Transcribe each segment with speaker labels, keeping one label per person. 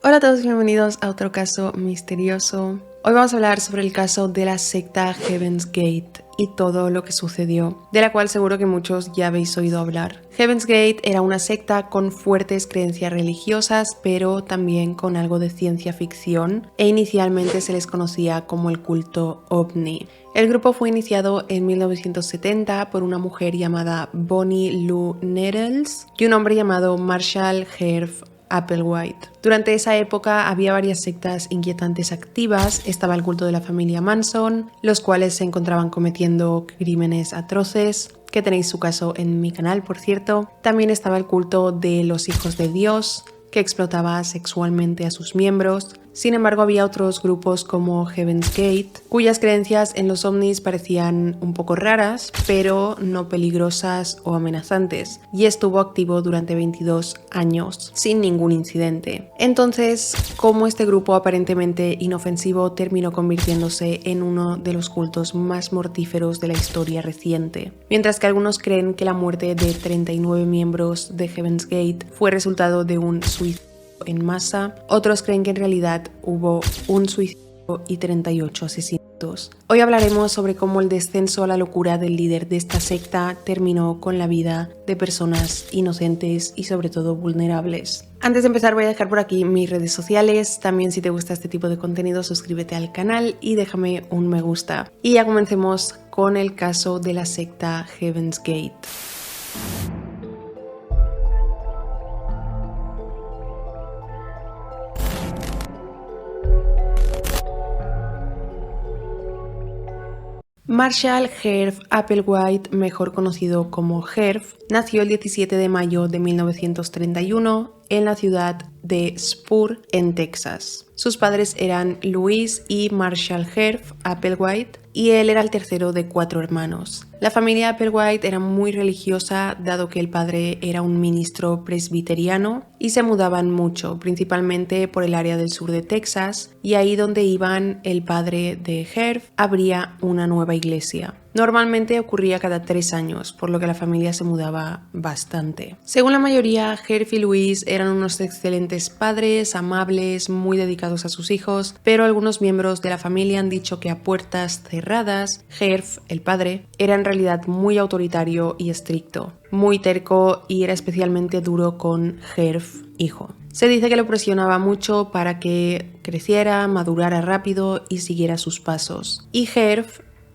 Speaker 1: Hola a todos, bienvenidos a otro caso misterioso. Hoy vamos a hablar sobre el caso de la secta Heaven's Gate y todo lo que sucedió, de la cual seguro que muchos ya habéis oído hablar. Heaven's Gate era una secta con fuertes creencias religiosas, pero también con algo de ciencia ficción, e inicialmente se les conocía como el culto OVNI. El grupo fue iniciado en 1970 por una mujer llamada Bonnie Lou Nettles y un hombre llamado Marshall Herb Applewhite. Durante esa época había varias sectas inquietantes activas. Estaba el culto de la familia Manson, los cuales se encontraban cometiendo crímenes atroces, que tenéis su caso en mi canal, por cierto. También estaba el culto de los hijos de Dios, que explotaba sexualmente a sus miembros. Sin embargo, había otros grupos como Heaven's Gate, cuyas creencias en los ovnis parecían un poco raras, pero no peligrosas o amenazantes, y estuvo activo durante 22 años, sin ningún incidente. Entonces, ¿cómo este grupo aparentemente inofensivo terminó convirtiéndose en uno de los cultos más mortíferos de la historia reciente? Mientras que algunos creen que la muerte de 39 miembros de Heaven's Gate fue resultado de un suicidio en masa, otros creen que en realidad hubo un suicidio y 38 asesinatos. Hoy hablaremos sobre cómo el descenso a la locura del líder de esta secta terminó con la vida de personas inocentes y sobre todo vulnerables. Antes de empezar voy a dejar por aquí mis redes sociales. También, si te gusta este tipo de contenido, suscríbete al canal y déjame un me gusta. Y ya comencemos con el caso de la secta Heaven's Gate. Marshall Herb Applewhite, mejor conocido como Herb, nació el 17 de mayo de 1931 en la ciudad de Spur, en Texas. Sus padres eran Louise y Marshall Herb Applewhite, y él era el tercero de 4 hermanos. La familia Applewhite era muy religiosa, dado que el padre era un ministro presbiteriano, y se mudaban mucho, principalmente por el área del sur de Texas, y ahí donde iban el padre de Herb habría una nueva iglesia. Normalmente ocurría cada 3 años, por lo que la familia se mudaba bastante. Según la mayoría, Herb y Louise eran unos excelentes padres, amables, muy dedicados a sus hijos, pero algunos miembros de la familia han dicho que a puertas cerradas, Herb, el padre, era en realidad muy autoritario y estricto, muy terco, y era especialmente duro con Herb, hijo. Se dice que lo presionaba mucho para que creciera, madurara rápido y siguiera sus pasos. Y Herb,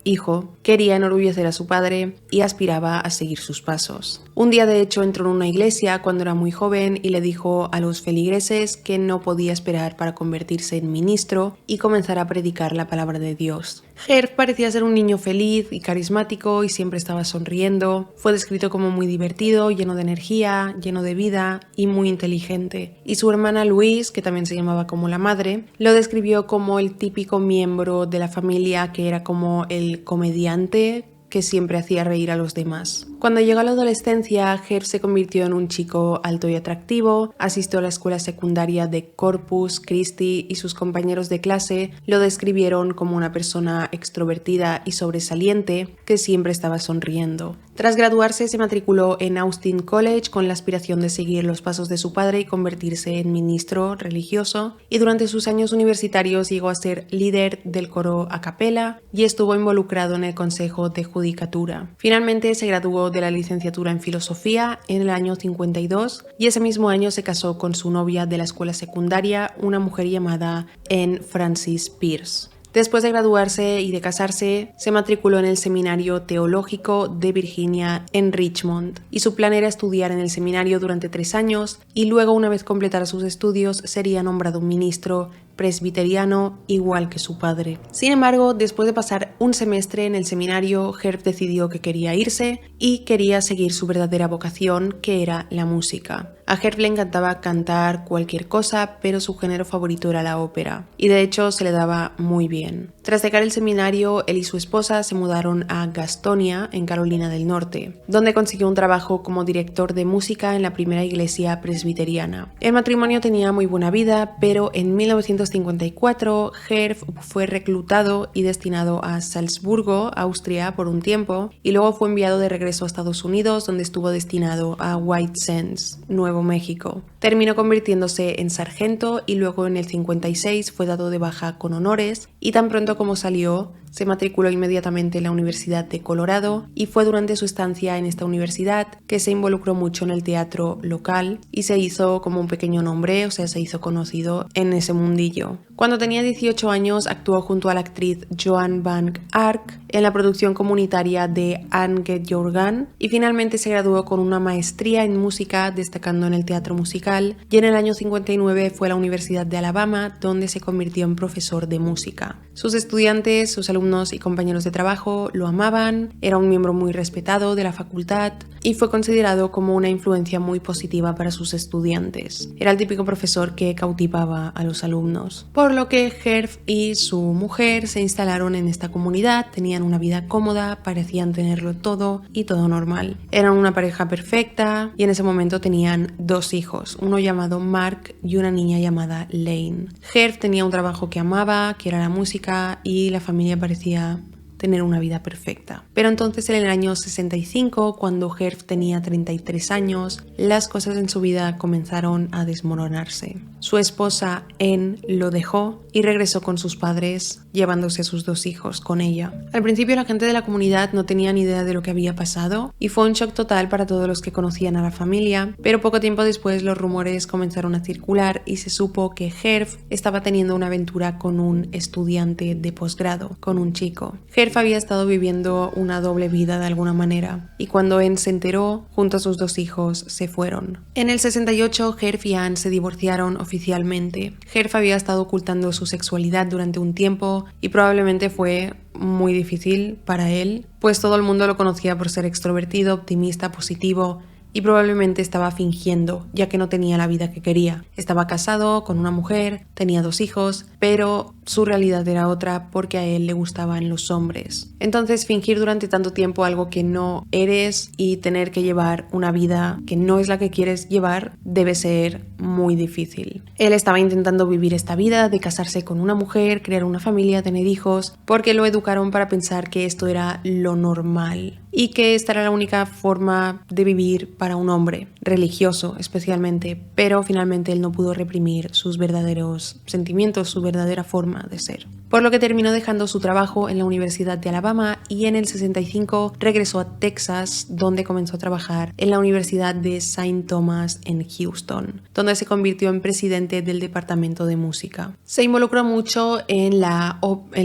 Speaker 1: hijo, quería enorgullecer a su padre y aspiraba a seguir sus pasos. Un día, de hecho, entró en una iglesia cuando era muy joven y le dijo a los feligreses que no podía esperar para convertirse en ministro y comenzar a predicar la palabra de Dios. Herb parecía ser un niño feliz y carismático y siempre estaba sonriendo. Fue descrito como muy divertido, lleno de energía, lleno de vida y muy inteligente. Y su hermana Louise, que también se llamaba como la madre, lo describió como el típico miembro de la familia que era como el comediante que siempre hacía reír a los demás. Cuando llegó a la adolescencia, Herb se convirtió en un chico alto y atractivo, asistió a la escuela secundaria de Corpus Christi y sus compañeros de clase lo describieron como una persona extrovertida y sobresaliente que siempre estaba sonriendo. Tras graduarse, se matriculó en Austin College con la aspiración de seguir los pasos de su padre y convertirse en ministro religioso, y durante sus años universitarios llegó a ser líder del coro a capella y estuvo involucrado en el consejo de judicatura. Finalmente se graduó de la licenciatura en filosofía en el año 52 y ese mismo año se casó con su novia de la escuela secundaria, una mujer llamada Anne Francis Pierce. Después de graduarse y de casarse, se matriculó en el Seminario Teológico de Virginia en Richmond, y su plan era estudiar en el seminario durante 3 años y luego, una vez completara sus estudios, sería nombrado ministro presbiteriano igual que su padre. Sin embargo, después de pasar un semestre en el seminario, Herb decidió que quería irse y quería seguir su verdadera vocación, que era la música. A Herb le encantaba cantar cualquier cosa, pero su género favorito era la ópera, y de hecho se le daba muy bien. Tras dejar el seminario, él y su esposa se mudaron a Gastonia, en Carolina del Norte, donde consiguió un trabajo como director de música en la primera iglesia presbiteriana. El matrimonio tenía muy buena vida, pero en 1954 Herb fue reclutado y destinado a Salzburgo, Austria, por un tiempo, y luego fue enviado de regreso a Estados Unidos, donde estuvo destinado a White Sands, Nuevo México. terminó convirtiéndose en sargento y luego en el 56 fue dado de baja con honores y tan pronto como salió se matriculó inmediatamente en la Universidad de Colorado y fue durante su estancia en esta universidad que se involucró mucho en el teatro local y se hizo como un pequeño nombre, o sea, se hizo conocido en ese mundillo. Cuando tenía 18 años actuó junto a la actriz Joan van Ark en la producción comunitaria de And Get Your Gun y finalmente se graduó con una maestría en música, destacando en el teatro musical, y en el año 59 fue a la Universidad de Alabama, donde se convirtió en profesor de música. Sus estudiantes, sus alumnos y compañeros de trabajo lo amaban, era un miembro muy respetado de la facultad y fue considerado como una influencia muy positiva para sus estudiantes. Era el típico profesor que cautivaba a los alumnos. Por lo que Herb y su mujer se instalaron en esta comunidad, tenían una vida cómoda, parecían tenerlo todo y todo normal. Eran una pareja perfecta y en ese momento tenían 2 hijos, uno llamado Mark y una niña llamada Lane. Herb tenía un trabajo que amaba, que era la música, y la familia parecía tener una vida perfecta. Pero entonces en el año 65, cuando Herb tenía 33 años, las cosas en su vida comenzaron a desmoronarse. Su esposa, Anne, lo dejó y regresó con sus padres, llevándose a sus 2 hijos con ella. Al principio la gente de la comunidad no tenía ni idea de lo que había pasado y fue un shock total para todos los que conocían a la familia, pero poco tiempo después los rumores comenzaron a circular y se supo que Herb estaba teniendo una aventura con un estudiante de posgrado, con un chico. Herb había estado viviendo una doble vida de alguna manera y cuando Anne se enteró, junto a sus 2 hijos se fueron. En el 68 Herb y Anne se divorciaron oficialmente. Herb había estado ocultando su sexualidad durante un tiempo y probablemente fue muy difícil para él, pues todo el mundo lo conocía por ser extrovertido, optimista, positivo, y probablemente estaba fingiendo, ya que no tenía la vida que quería. Estaba casado con una mujer, tenía 2 hijos, pero su realidad era otra porque a él le gustaban los hombres. Entonces fingir durante tanto tiempo algo que no eres y tener que llevar una vida que no es la que quieres llevar debe ser muy difícil. Él estaba intentando vivir esta vida de casarse con una mujer, crear una familia, tener hijos, porque lo educaron para pensar que esto era lo normal y que esta era la única forma de vivir para un hombre, religioso especialmente, pero finalmente él no pudo reprimir sus verdaderos sentimientos, su verdadera forma de ser. Por lo que terminó dejando su trabajo en la Universidad de Alabama y en el 65 regresó a Texas, donde comenzó a trabajar en la Universidad de St. Thomas en Houston, donde se convirtió en presidente del departamento de música. Se involucró mucho en la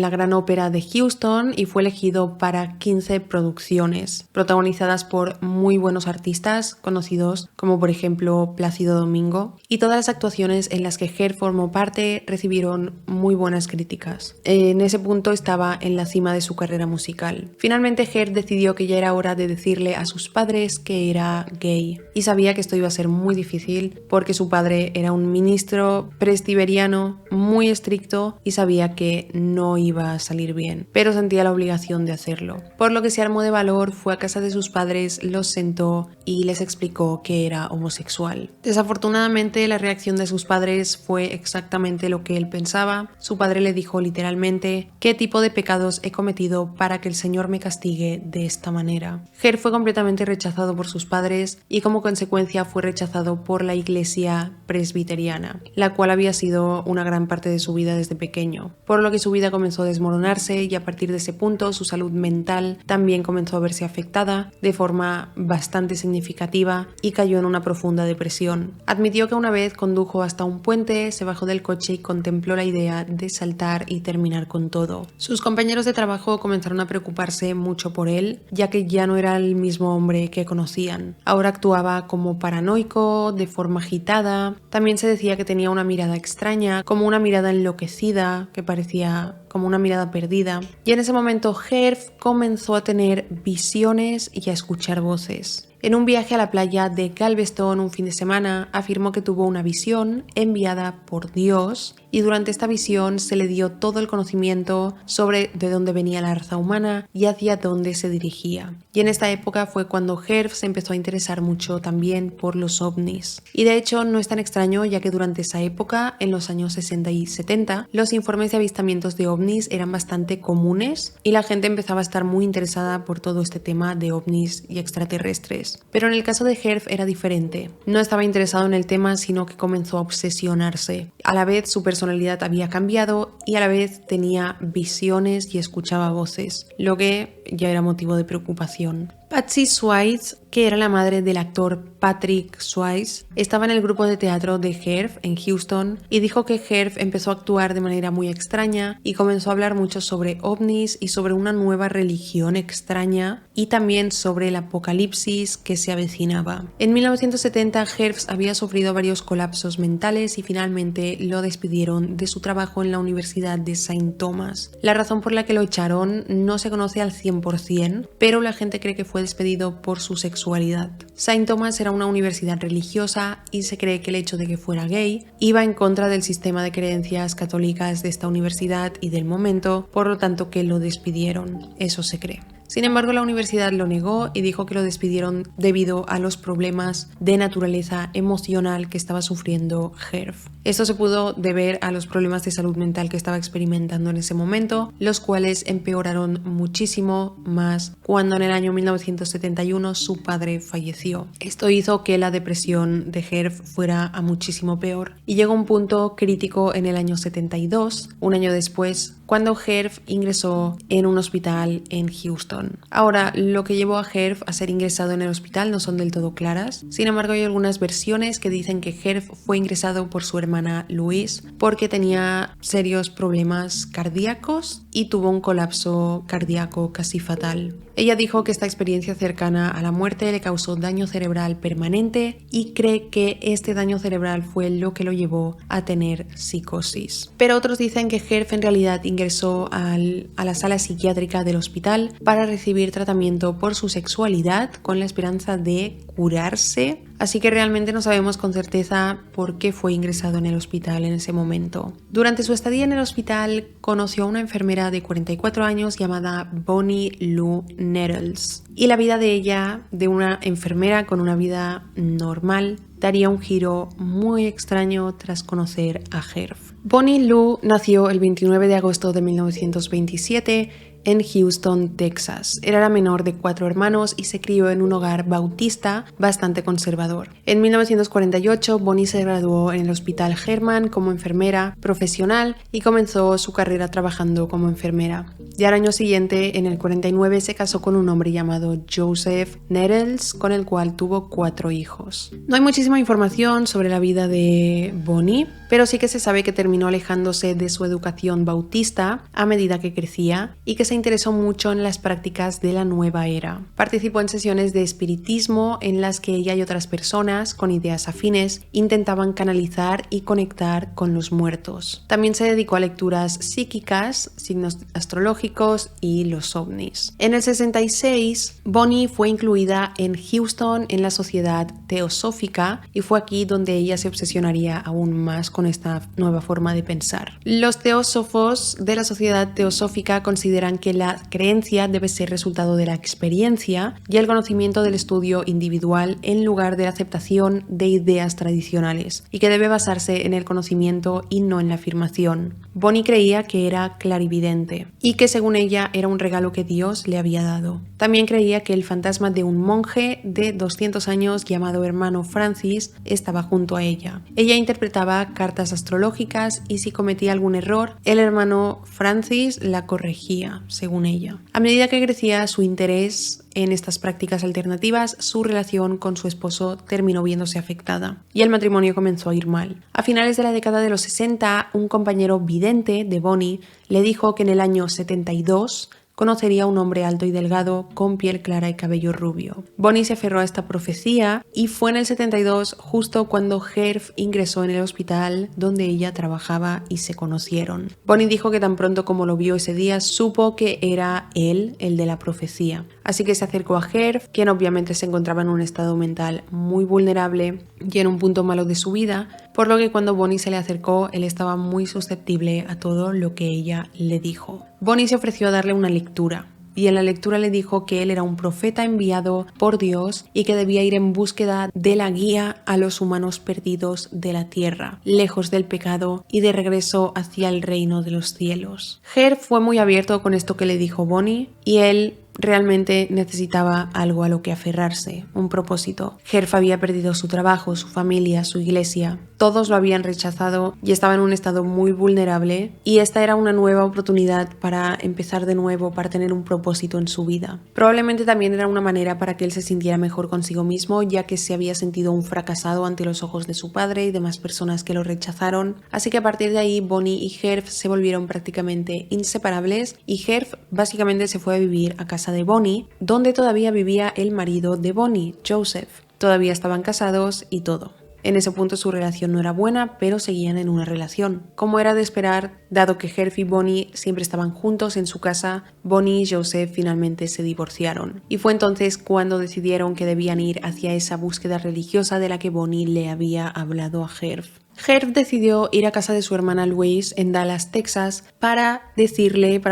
Speaker 1: Gran Ópera de Houston y fue elegido para 15 producciones, protagonizadas por muy buenos artistas conocidos como por ejemplo Plácido Domingo, y todas las actuaciones en las que Herb formó parte recibieron muy buenas críticas. En ese punto estaba en la cima de su carrera musical. Finalmente Herb decidió que ya era hora de decirle a sus padres que era gay y sabía que esto iba a ser muy difícil porque su padre era un ministro presbiteriano muy estricto y sabía que no iba a salir bien, pero sentía la obligación de hacerlo. Por lo que se armó de valor, fue a casa de sus padres, los sentó y les explicó que era homosexual. Desafortunadamente la reacción de sus padres fue exactamente lo que él pensaba. Su padre le dijo literalmente: ¿qué tipo de pecados he cometido para que el Señor me castigue de esta manera? Herb fue completamente rechazado por sus padres y como consecuencia fue rechazado por la iglesia presbiteriana, la cual había sido una gran parte de su vida desde pequeño, por lo que su vida comenzó a desmoronarse y a partir de ese punto su salud mental también comenzó a verse afectada de forma bastante significativa y cayó en una profunda depresión. Admitió que una vez condujo hasta un puente, se bajó del coche y contempló la idea de saltar y terminar con todo. Sus compañeros de trabajo comenzaron a preocuparse mucho por él, ya que ya no era el mismo hombre que conocían. Ahora actuaba como paranoico, de forma agitada. También se decía que tenía una mirada extraña, como una mirada enloquecida, que parecía como una mirada perdida. Y en ese momento Herb comenzó a tener visiones y a escuchar voces. En un viaje a la playa de Galveston un fin de semana, afirmó que tuvo una visión enviada por Dios y durante esta visión se le dio todo el conocimiento sobre de dónde venía la raza humana y hacia dónde se dirigía. Y en esta época fue cuando Herb se empezó a interesar mucho también por los ovnis. Y de hecho no es tan extraño, ya que durante esa época, en los años 60 y 70, los informes de avistamientos de ovnis eran bastante comunes y la gente empezaba a estar muy interesada por todo este tema de ovnis y extraterrestres. anteriores. Pero en el caso de Herf era diferente. No estaba interesado en el tema, sino que comenzó a obsesionarse. A la vez su personalidad había cambiado y a la vez tenía visiones y escuchaba voces, lo que ya era motivo de preocupación. Patsy Swayze, que era la madre del actor Patrick Swayze, estaba en el grupo de teatro de Herf en Houston y dijo que Herf empezó a actuar de manera muy extraña y comenzó a hablar mucho sobre ovnis y sobre una nueva religión extraña y también sobre el apocalipsis que se avecinaba. En 1970 Herf había sufrido varios colapsos mentales y finalmente lo despidieron de su trabajo en la Universidad de St. Thomas. La razón por la que lo echaron no se conoce al 100%, pero la gente cree que fue despedido por su sexualidad. St. Thomas era una universidad religiosa y se cree que el hecho de que fuera gay iba en contra del sistema de creencias católicas de esta universidad y del momento, por lo tanto que lo despidieron. Eso se cree. Sin embargo, la universidad lo negó y dijo que lo despidieron debido a los problemas de naturaleza emocional que estaba sufriendo Herf. Esto se pudo deber a los problemas de salud mental que estaba experimentando en ese momento, los cuales empeoraron muchísimo más cuando en el año 1971 su padre falleció. Esto hizo que la depresión de Herf fuera a muchísimo peor y llegó a un punto crítico en el año 72, un año después, cuando Herf ingresó en un hospital en Houston. Ahora, lo que llevó a Herf a ser ingresado en el hospital no son del todo claras. Sin embargo, hay algunas versiones que dicen que Herf fue ingresado por su hermana Louise porque tenía serios problemas cardíacos y tuvo un colapso cardíaco casi fatal. Ella dijo que esta experiencia cercana a la muerte le causó daño cerebral permanente y cree que este daño cerebral fue lo que lo llevó a tener psicosis. Pero otros dicen que Herf en realidad ingresó a la sala psiquiátrica del hospital para recibir tratamiento por su sexualidad con la esperanza de curarse. Así que realmente no sabemos con certeza por qué fue ingresado en el hospital en ese momento. Durante su estadía en el hospital conoció a una enfermera de 44 años llamada Bonnie Lou Nettles. Y la vida de ella, de una enfermera con una vida normal, daría un giro muy extraño tras conocer a Herf. Bonnie Lou nació el 29 de agosto de 1927 en Houston, Texas. Era la menor de 4 hermanos y se crió en un hogar bautista bastante conservador. En 1948, Bonnie se graduó en el Hospital Herman como enfermera profesional y comenzó su carrera trabajando como enfermera. Ya al año siguiente, en el 49, se casó con un hombre llamado Joseph Nettles, con el cual tuvo 4 hijos. No hay muchísima información sobre la vida de Bonnie, pero sí que se sabe que terminó alejándose de su educación bautista a medida que crecía y que se interesó mucho en las prácticas de la nueva era. Participó en sesiones de espiritismo en las que ella y otras personas con ideas afines intentaban canalizar y conectar con los muertos. También se dedicó a lecturas psíquicas, signos astrológicos y los ovnis. En el 66, Bonnie fue incluida en Houston en la Sociedad Teosófica y fue aquí donde ella se obsesionaría aún más con esta nueva forma de pensar. Los teósofos de la Sociedad Teosófica consideran que la creencia debe ser resultado de la experiencia y el conocimiento del estudio individual en lugar de la aceptación de ideas tradicionales y que debe basarse en el conocimiento y no en la afirmación. Bonnie creía que era clarividente y que según ella era un regalo que Dios le había dado. También creía que el fantasma de un monje de 200 años llamado hermano Francis estaba junto a ella. Ella interpretaba cartas astrológicas y si cometía algún error, el hermano Francis la corregía, según ella. A medida que crecía su interés en estas prácticas alternativas, su relación con su esposo terminó viéndose afectada y el matrimonio comenzó a ir mal. A finales de la década de los 60, un compañero vidente de Bonnie le dijo que en el año 72 conocería a un hombre alto y delgado con piel clara y cabello rubio. Bonnie se aferró a esta profecía y fue en el 72 justo cuando Herf ingresó en el hospital donde ella trabajaba y se conocieron. Bonnie dijo que tan pronto como lo vio ese día supo que era él el de la profecía. Así que se acercó a Herf, quien obviamente se encontraba en un estado mental muy vulnerable y en un punto malo de su vida, por lo que cuando Bonnie se le acercó, él estaba muy susceptible a todo lo que ella le dijo. Bonnie se ofreció a darle una lectura y en la lectura le dijo que él era un profeta enviado por Dios y que debía ir en búsqueda de la guía a los humanos perdidos de la tierra, lejos del pecado y de regreso hacia el reino de los cielos. Herf fue muy abierto con esto que le dijo Bonnie y él realmente necesitaba algo a lo que aferrarse, un propósito. Herf había perdido su trabajo, su familia, su iglesia. Todos lo habían rechazado y estaba en un estado muy vulnerable, y esta era una nueva oportunidad para empezar de nuevo, para tener un propósito en su vida. Probablemente también era una manera para que él se sintiera mejor consigo mismo, ya que se había sentido un fracasado ante los ojos de su padre y demás personas que lo rechazaron. Así que a partir de ahí Bonnie y Herf se volvieron prácticamente inseparables, y Herf básicamente se fue a vivir a casa de Bonnie, donde todavía vivía el marido de Bonnie, Joseph. Todavía estaban casados y todo. En ese punto su relación no era buena, pero seguían en una relación. Como era de esperar, dado que Herf y Bonnie siempre estaban juntos en su casa, Bonnie y Joseph finalmente se divorciaron. Y fue entonces cuando decidieron que debían ir hacia esa búsqueda religiosa de la que Bonnie le había hablado a Herf. Herf decidió ir a casa de su hermana Louise en Dallas, Texas, para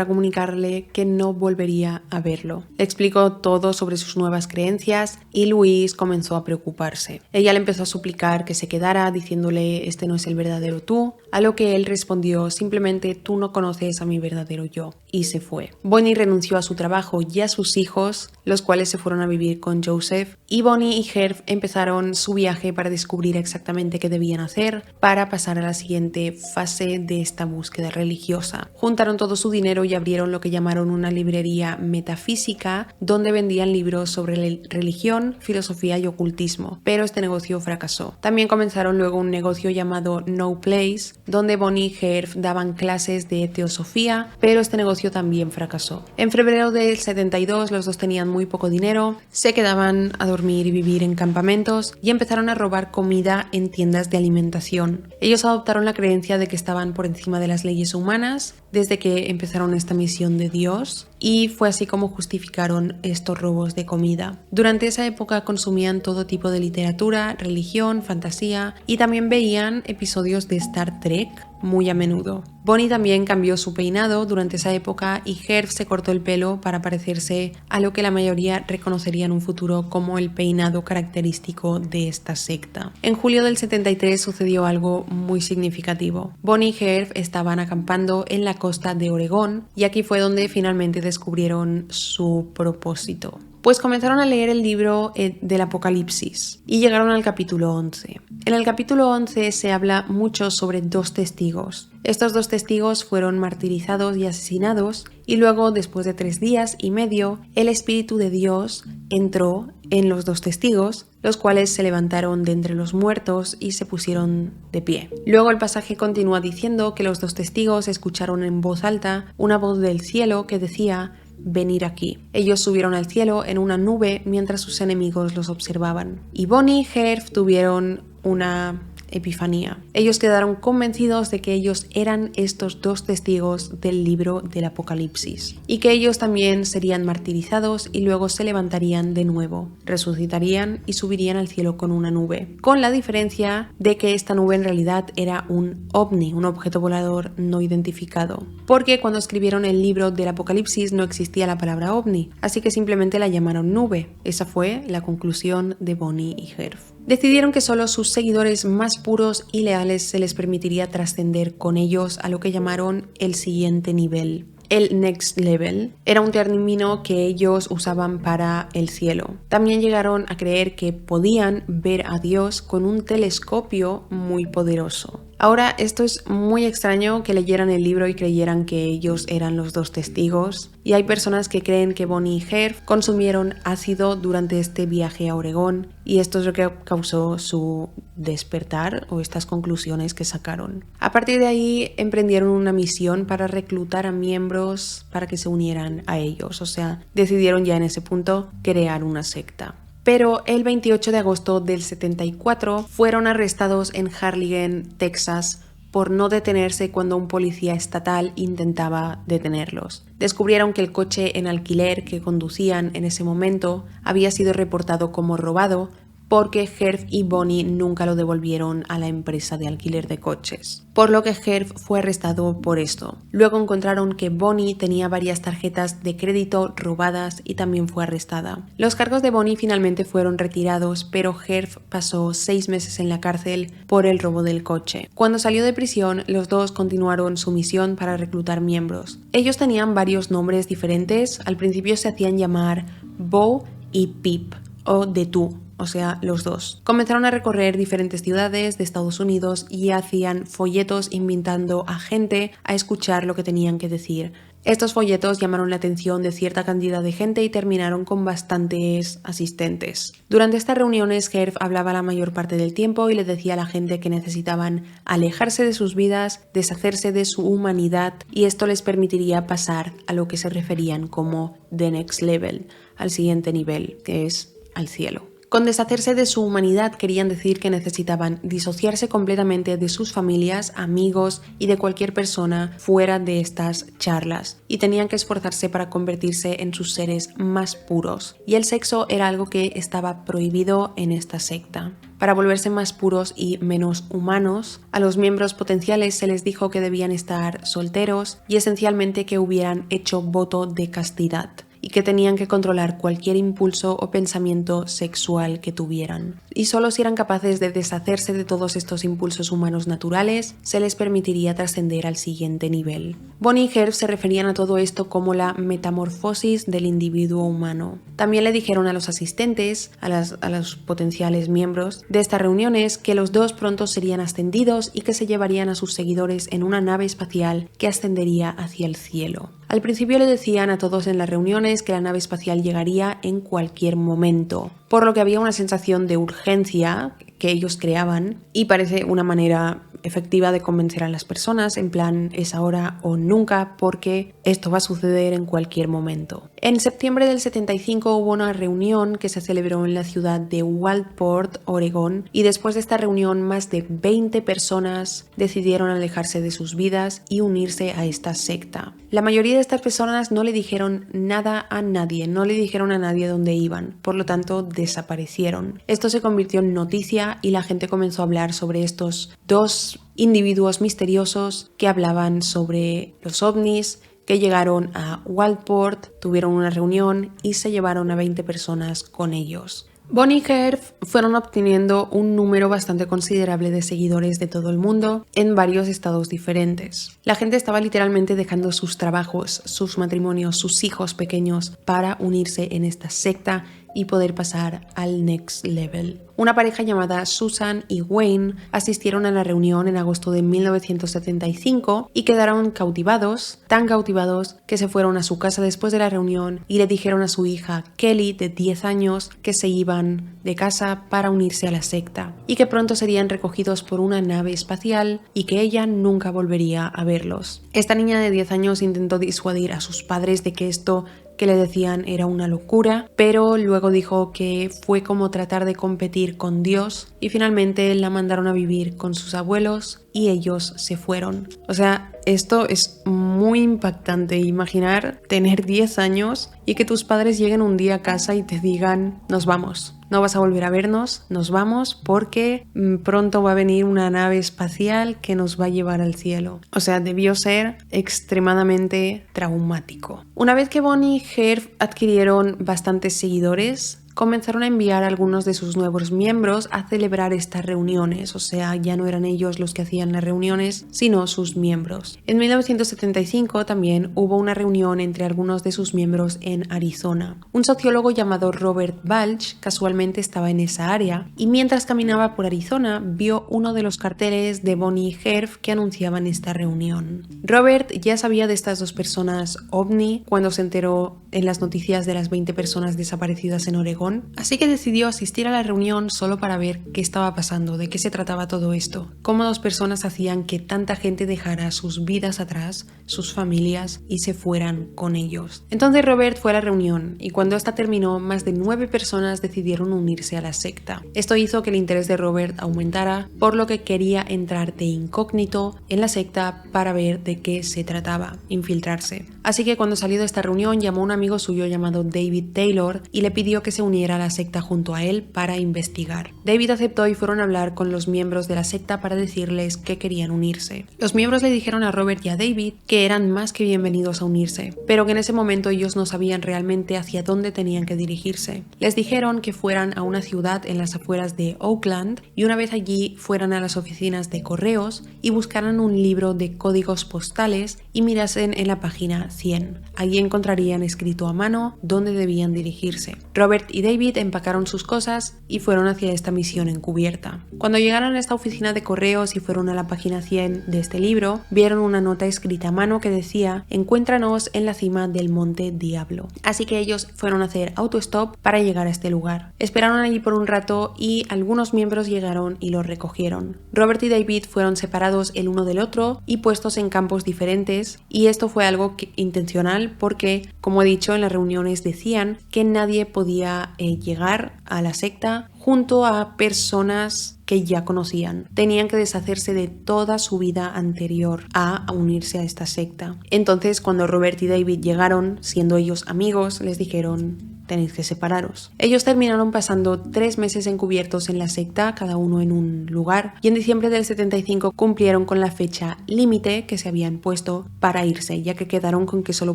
Speaker 1: comunicarle que no volvería a verlo. Le explicó todo sobre sus nuevas creencias y Louise comenzó a preocuparse. Ella le empezó a suplicar que se quedara, diciéndole: "Este no es el verdadero tú", a lo que él respondió: "Simplemente tú no conoces a mi verdadero yo", y se fue. Bonnie renunció a su trabajo y a sus hijos, los cuales se fueron a vivir con Joseph, y Bonnie y Herf empezaron su viaje para descubrir exactamente qué debían hacer para pasar a la siguiente fase de esta búsqueda religiosa. Juntaron todo su dinero y abrieron lo que llamaron una librería metafísica, donde vendían libros sobre religión, filosofía y ocultismo, pero este negocio fracasó. También comenzaron luego un negocio llamado No Place, donde Bonnie y Herf daban clases de teosofía, pero este negocio también fracasó. En febrero del 72 los dos tenían muy poco dinero, se quedaban a dormir y vivir en campamentos y empezaron a robar comida en tiendas de alimentación. Ellos adoptaron la creencia de que estaban por encima de las leyes humanas desde que empezaron esta misión de Dios, y fue así como justificaron estos robos de comida. Durante esa época consumían todo tipo de literatura, religión, fantasía, y también veían episodios de Star Trek muy a menudo. Bonnie también cambió su peinado durante esa época, y Herf se cortó el pelo para parecerse a lo que la mayoría reconocería en un futuro como el peinado característico de esta secta. En julio del 73 sucedió algo muy significativo. Bonnie y Herf estaban acampando en la costa de Oregón, y aquí fue donde finalmente descubrieron su propósito. Pues comenzaron a leer el libro del Apocalipsis y llegaron al capítulo 11. En el capítulo 11 se habla mucho sobre dos testigos. Estos dos testigos fueron martirizados y asesinados, y luego, después de 3 días y medio, el Espíritu de Dios entró en los dos testigos, los cuales se levantaron de entre los muertos y se pusieron de pie. Luego el pasaje continúa diciendo que los dos testigos escucharon en voz alta una voz del cielo que decía: "Venir aquí". Ellos subieron al cielo en una nube mientras sus enemigos los observaban. Y Bonnie y Herf tuvieron una epifanía. Ellos quedaron convencidos de que ellos eran estos dos testigos del libro del Apocalipsis, y que ellos también serían martirizados y luego se levantarían de nuevo, resucitarían y subirían al cielo con una nube, con la diferencia de que esta nube en realidad era un ovni, un objeto volador no identificado, porque cuando escribieron el libro del Apocalipsis no existía la palabra ovni, así que simplemente la llamaron nube. Esa fue la conclusión de Bonnie y Herf. Decidieron que solo sus seguidores más puros y leales se les permitiría trascender con ellos a lo que llamaron el siguiente nivel. El next level era un término que ellos usaban para el cielo. También llegaron a creer que podían ver a Dios con un telescopio muy poderoso. Ahora, esto es muy extraño que leyeran el libro y creyeran que ellos eran los dos testigos, y hay personas que creen que Bonnie y Herf consumieron ácido durante este viaje a Oregón, y esto es lo que causó su despertar o estas conclusiones que sacaron. A partir de ahí emprendieron una misión para reclutar a miembros para que se unieran a ellos, o sea, decidieron ya en ese punto crear una secta. Pero el 28 de agosto del 74 fueron arrestados en Harlingen, Texas, por no detenerse cuando un policía estatal intentaba detenerlos. Descubrieron que el coche en alquiler que conducían en ese momento había sido reportado como robado, porque Herb y Bonnie nunca lo devolvieron a la empresa de alquiler de coches, por lo que Herb fue arrestado por esto. Luego encontraron que Bonnie tenía varias tarjetas de crédito robadas y también fue arrestada. Los cargos de Bonnie finalmente fueron retirados, pero Herb pasó 6 meses en la cárcel por el robo del coche. Cuando salió de prisión, los dos continuaron su misión para reclutar miembros. Ellos tenían varios nombres diferentes. Al principio se hacían llamar Bo y Pip, o de tú, o sea, los dos. Comenzaron a recorrer diferentes ciudades de Estados Unidos y hacían folletos invitando a gente a escuchar lo que tenían que decir. Estos folletos llamaron la atención de cierta cantidad de gente y terminaron con bastantes asistentes. Durante estas reuniones, Herb hablaba la mayor parte del tiempo y le decía a la gente que necesitaban alejarse de sus vidas, deshacerse de su humanidad, y esto les permitiría pasar a lo que se referían como The Next Level, al siguiente nivel, que es al cielo. Con deshacerse de su humanidad querían decir que necesitaban disociarse completamente de sus familias, amigos y de cualquier persona fuera de estas charlas, y tenían que esforzarse para convertirse en sus seres más puros. Y el sexo era algo que estaba prohibido en esta secta. Para volverse más puros y menos humanos, a los miembros potenciales se les dijo que debían estar solteros y esencialmente que hubieran hecho voto de castidad, y que tenían que controlar cualquier impulso o pensamiento sexual que tuvieran. Y solo si eran capaces de deshacerse de todos estos impulsos humanos naturales, se les permitiría trascender al siguiente nivel. Bonnie y Herb se referían a todo esto como la metamorfosis del individuo humano. También le dijeron a los asistentes, a los potenciales miembros de estas reuniones, que los dos pronto serían ascendidos y que se llevarían a sus seguidores en una nave espacial que ascendería hacia el cielo. Al principio le decían a todos en las reuniones que la nave espacial llegaría en cualquier momento, por lo que había una sensación de urgencia que ellos creaban, y parece una manera efectiva de convencer a las personas, en plan es ahora o nunca, porque esto va a suceder en cualquier momento. En septiembre del 75 hubo una reunión que se celebró en la ciudad de Waldport, Oregón, y después de esta reunión más de 20 personas decidieron alejarse de sus vidas y unirse a esta secta. La mayoría de estas personas no le dijeron nada a nadie, no le dijeron a nadie dónde iban, por lo tanto desaparecieron. Esto se convirtió en noticia y la gente comenzó a hablar sobre estos dos individuos misteriosos que hablaban sobre los ovnis, que llegaron a Waldport, tuvieron una reunión y se llevaron a 20 personas con ellos. Bonnie y Herb fueron obteniendo un número bastante considerable de seguidores de todo el mundo en varios estados diferentes. La gente estaba literalmente dejando sus trabajos, sus matrimonios, sus hijos pequeños para unirse en esta secta y poder pasar al next level. Una pareja llamada Susan y Wayne asistieron a la reunión en agosto de 1975 y quedaron cautivados, tan cautivados que se fueron a su casa después de la reunión y le dijeron a su hija Kelly, de 10 años, que se iban de casa para unirse a la secta y que pronto serían recogidos por una nave espacial y que ella nunca volvería a verlos. Esta niña de 10 años intentó disuadir a sus padres de que esto que le decían era una locura, pero luego dijo que fue como tratar de competir con Dios y finalmente la mandaron a vivir con sus abuelos y ellos se fueron. O sea, esto es muy impactante, imaginar tener 10 años y que tus padres lleguen un día a casa y te digan, nos vamos. No vas a volver a vernos, nos vamos porque pronto va a venir una nave espacial que nos va a llevar al cielo. O sea, debió ser extremadamente traumático. Una vez que Bonnie y Herb adquirieron bastantes seguidores, comenzaron a enviar a algunos de sus nuevos miembros a celebrar estas reuniones, o sea, ya no eran ellos los que hacían las reuniones, sino sus miembros. En 1975 también hubo una reunión entre algunos de sus miembros en Arizona. Un sociólogo llamado Robert Balch casualmente estaba en esa área y mientras caminaba por Arizona vio uno de los carteles de Bonnie y Herb que anunciaban esta reunión. Robert ya sabía de estas dos personas ovni cuando se enteró en las noticias de las 20 personas desaparecidas en Oregón, así que decidió asistir a la reunión solo para ver qué estaba pasando, de qué se trataba todo esto, cómo dos personas hacían que tanta gente dejara sus vidas atrás, sus familias y se fueran con ellos. Entonces Robert fue a la reunión y cuando esta terminó, más de 9 personas decidieron unirse a la secta. Esto hizo que el interés de Robert aumentara, por lo que quería entrar de incógnito en la secta para ver de qué se trataba, infiltrarse. Así que cuando salió de esta reunión llamó a un amigo amigo suyo llamado David Taylor y le pidió que se uniera a la secta junto a él para investigar. David aceptó y fueron a hablar con los miembros de la secta para decirles que querían unirse. Los miembros le dijeron a Robert y a David que eran más que bienvenidos a unirse, pero que en ese momento ellos no sabían realmente hacia dónde tenían que dirigirse. Les dijeron que fueran a una ciudad en las afueras de Oakland y una vez allí fueran a las oficinas de correos y buscaran un libro de códigos postales y mirasen en la página 100. Allí encontrarían escrito a mano dónde debían dirigirse. Robert y David empacaron sus cosas y fueron hacia esta misión encubierta. Cuando llegaron a esta oficina de correos y fueron a la página 100 de este libro, vieron una nota escrita a mano que decía: encuéntranos en la cima del Monte Diablo. Así que ellos fueron a hacer autostop para llegar a este lugar. Esperaron allí por un rato y algunos miembros llegaron y los recogieron. Robert y David fueron separados el uno del otro y puestos en campos diferentes, y esto fue algo intencional porque, como he dicho, en las reuniones decían que nadie podía llegar a la secta junto a personas que ya conocían. Tenían que deshacerse de toda su vida anterior a unirse a esta secta. Entonces, cuando Robert y David llegaron, siendo ellos amigos, les dijeron: tenéis que separaros. Ellos terminaron pasando 3 meses encubiertos en la secta, cada uno en un lugar, y en diciembre del 75 cumplieron con la fecha límite que se habían puesto para irse, ya que quedaron con que solo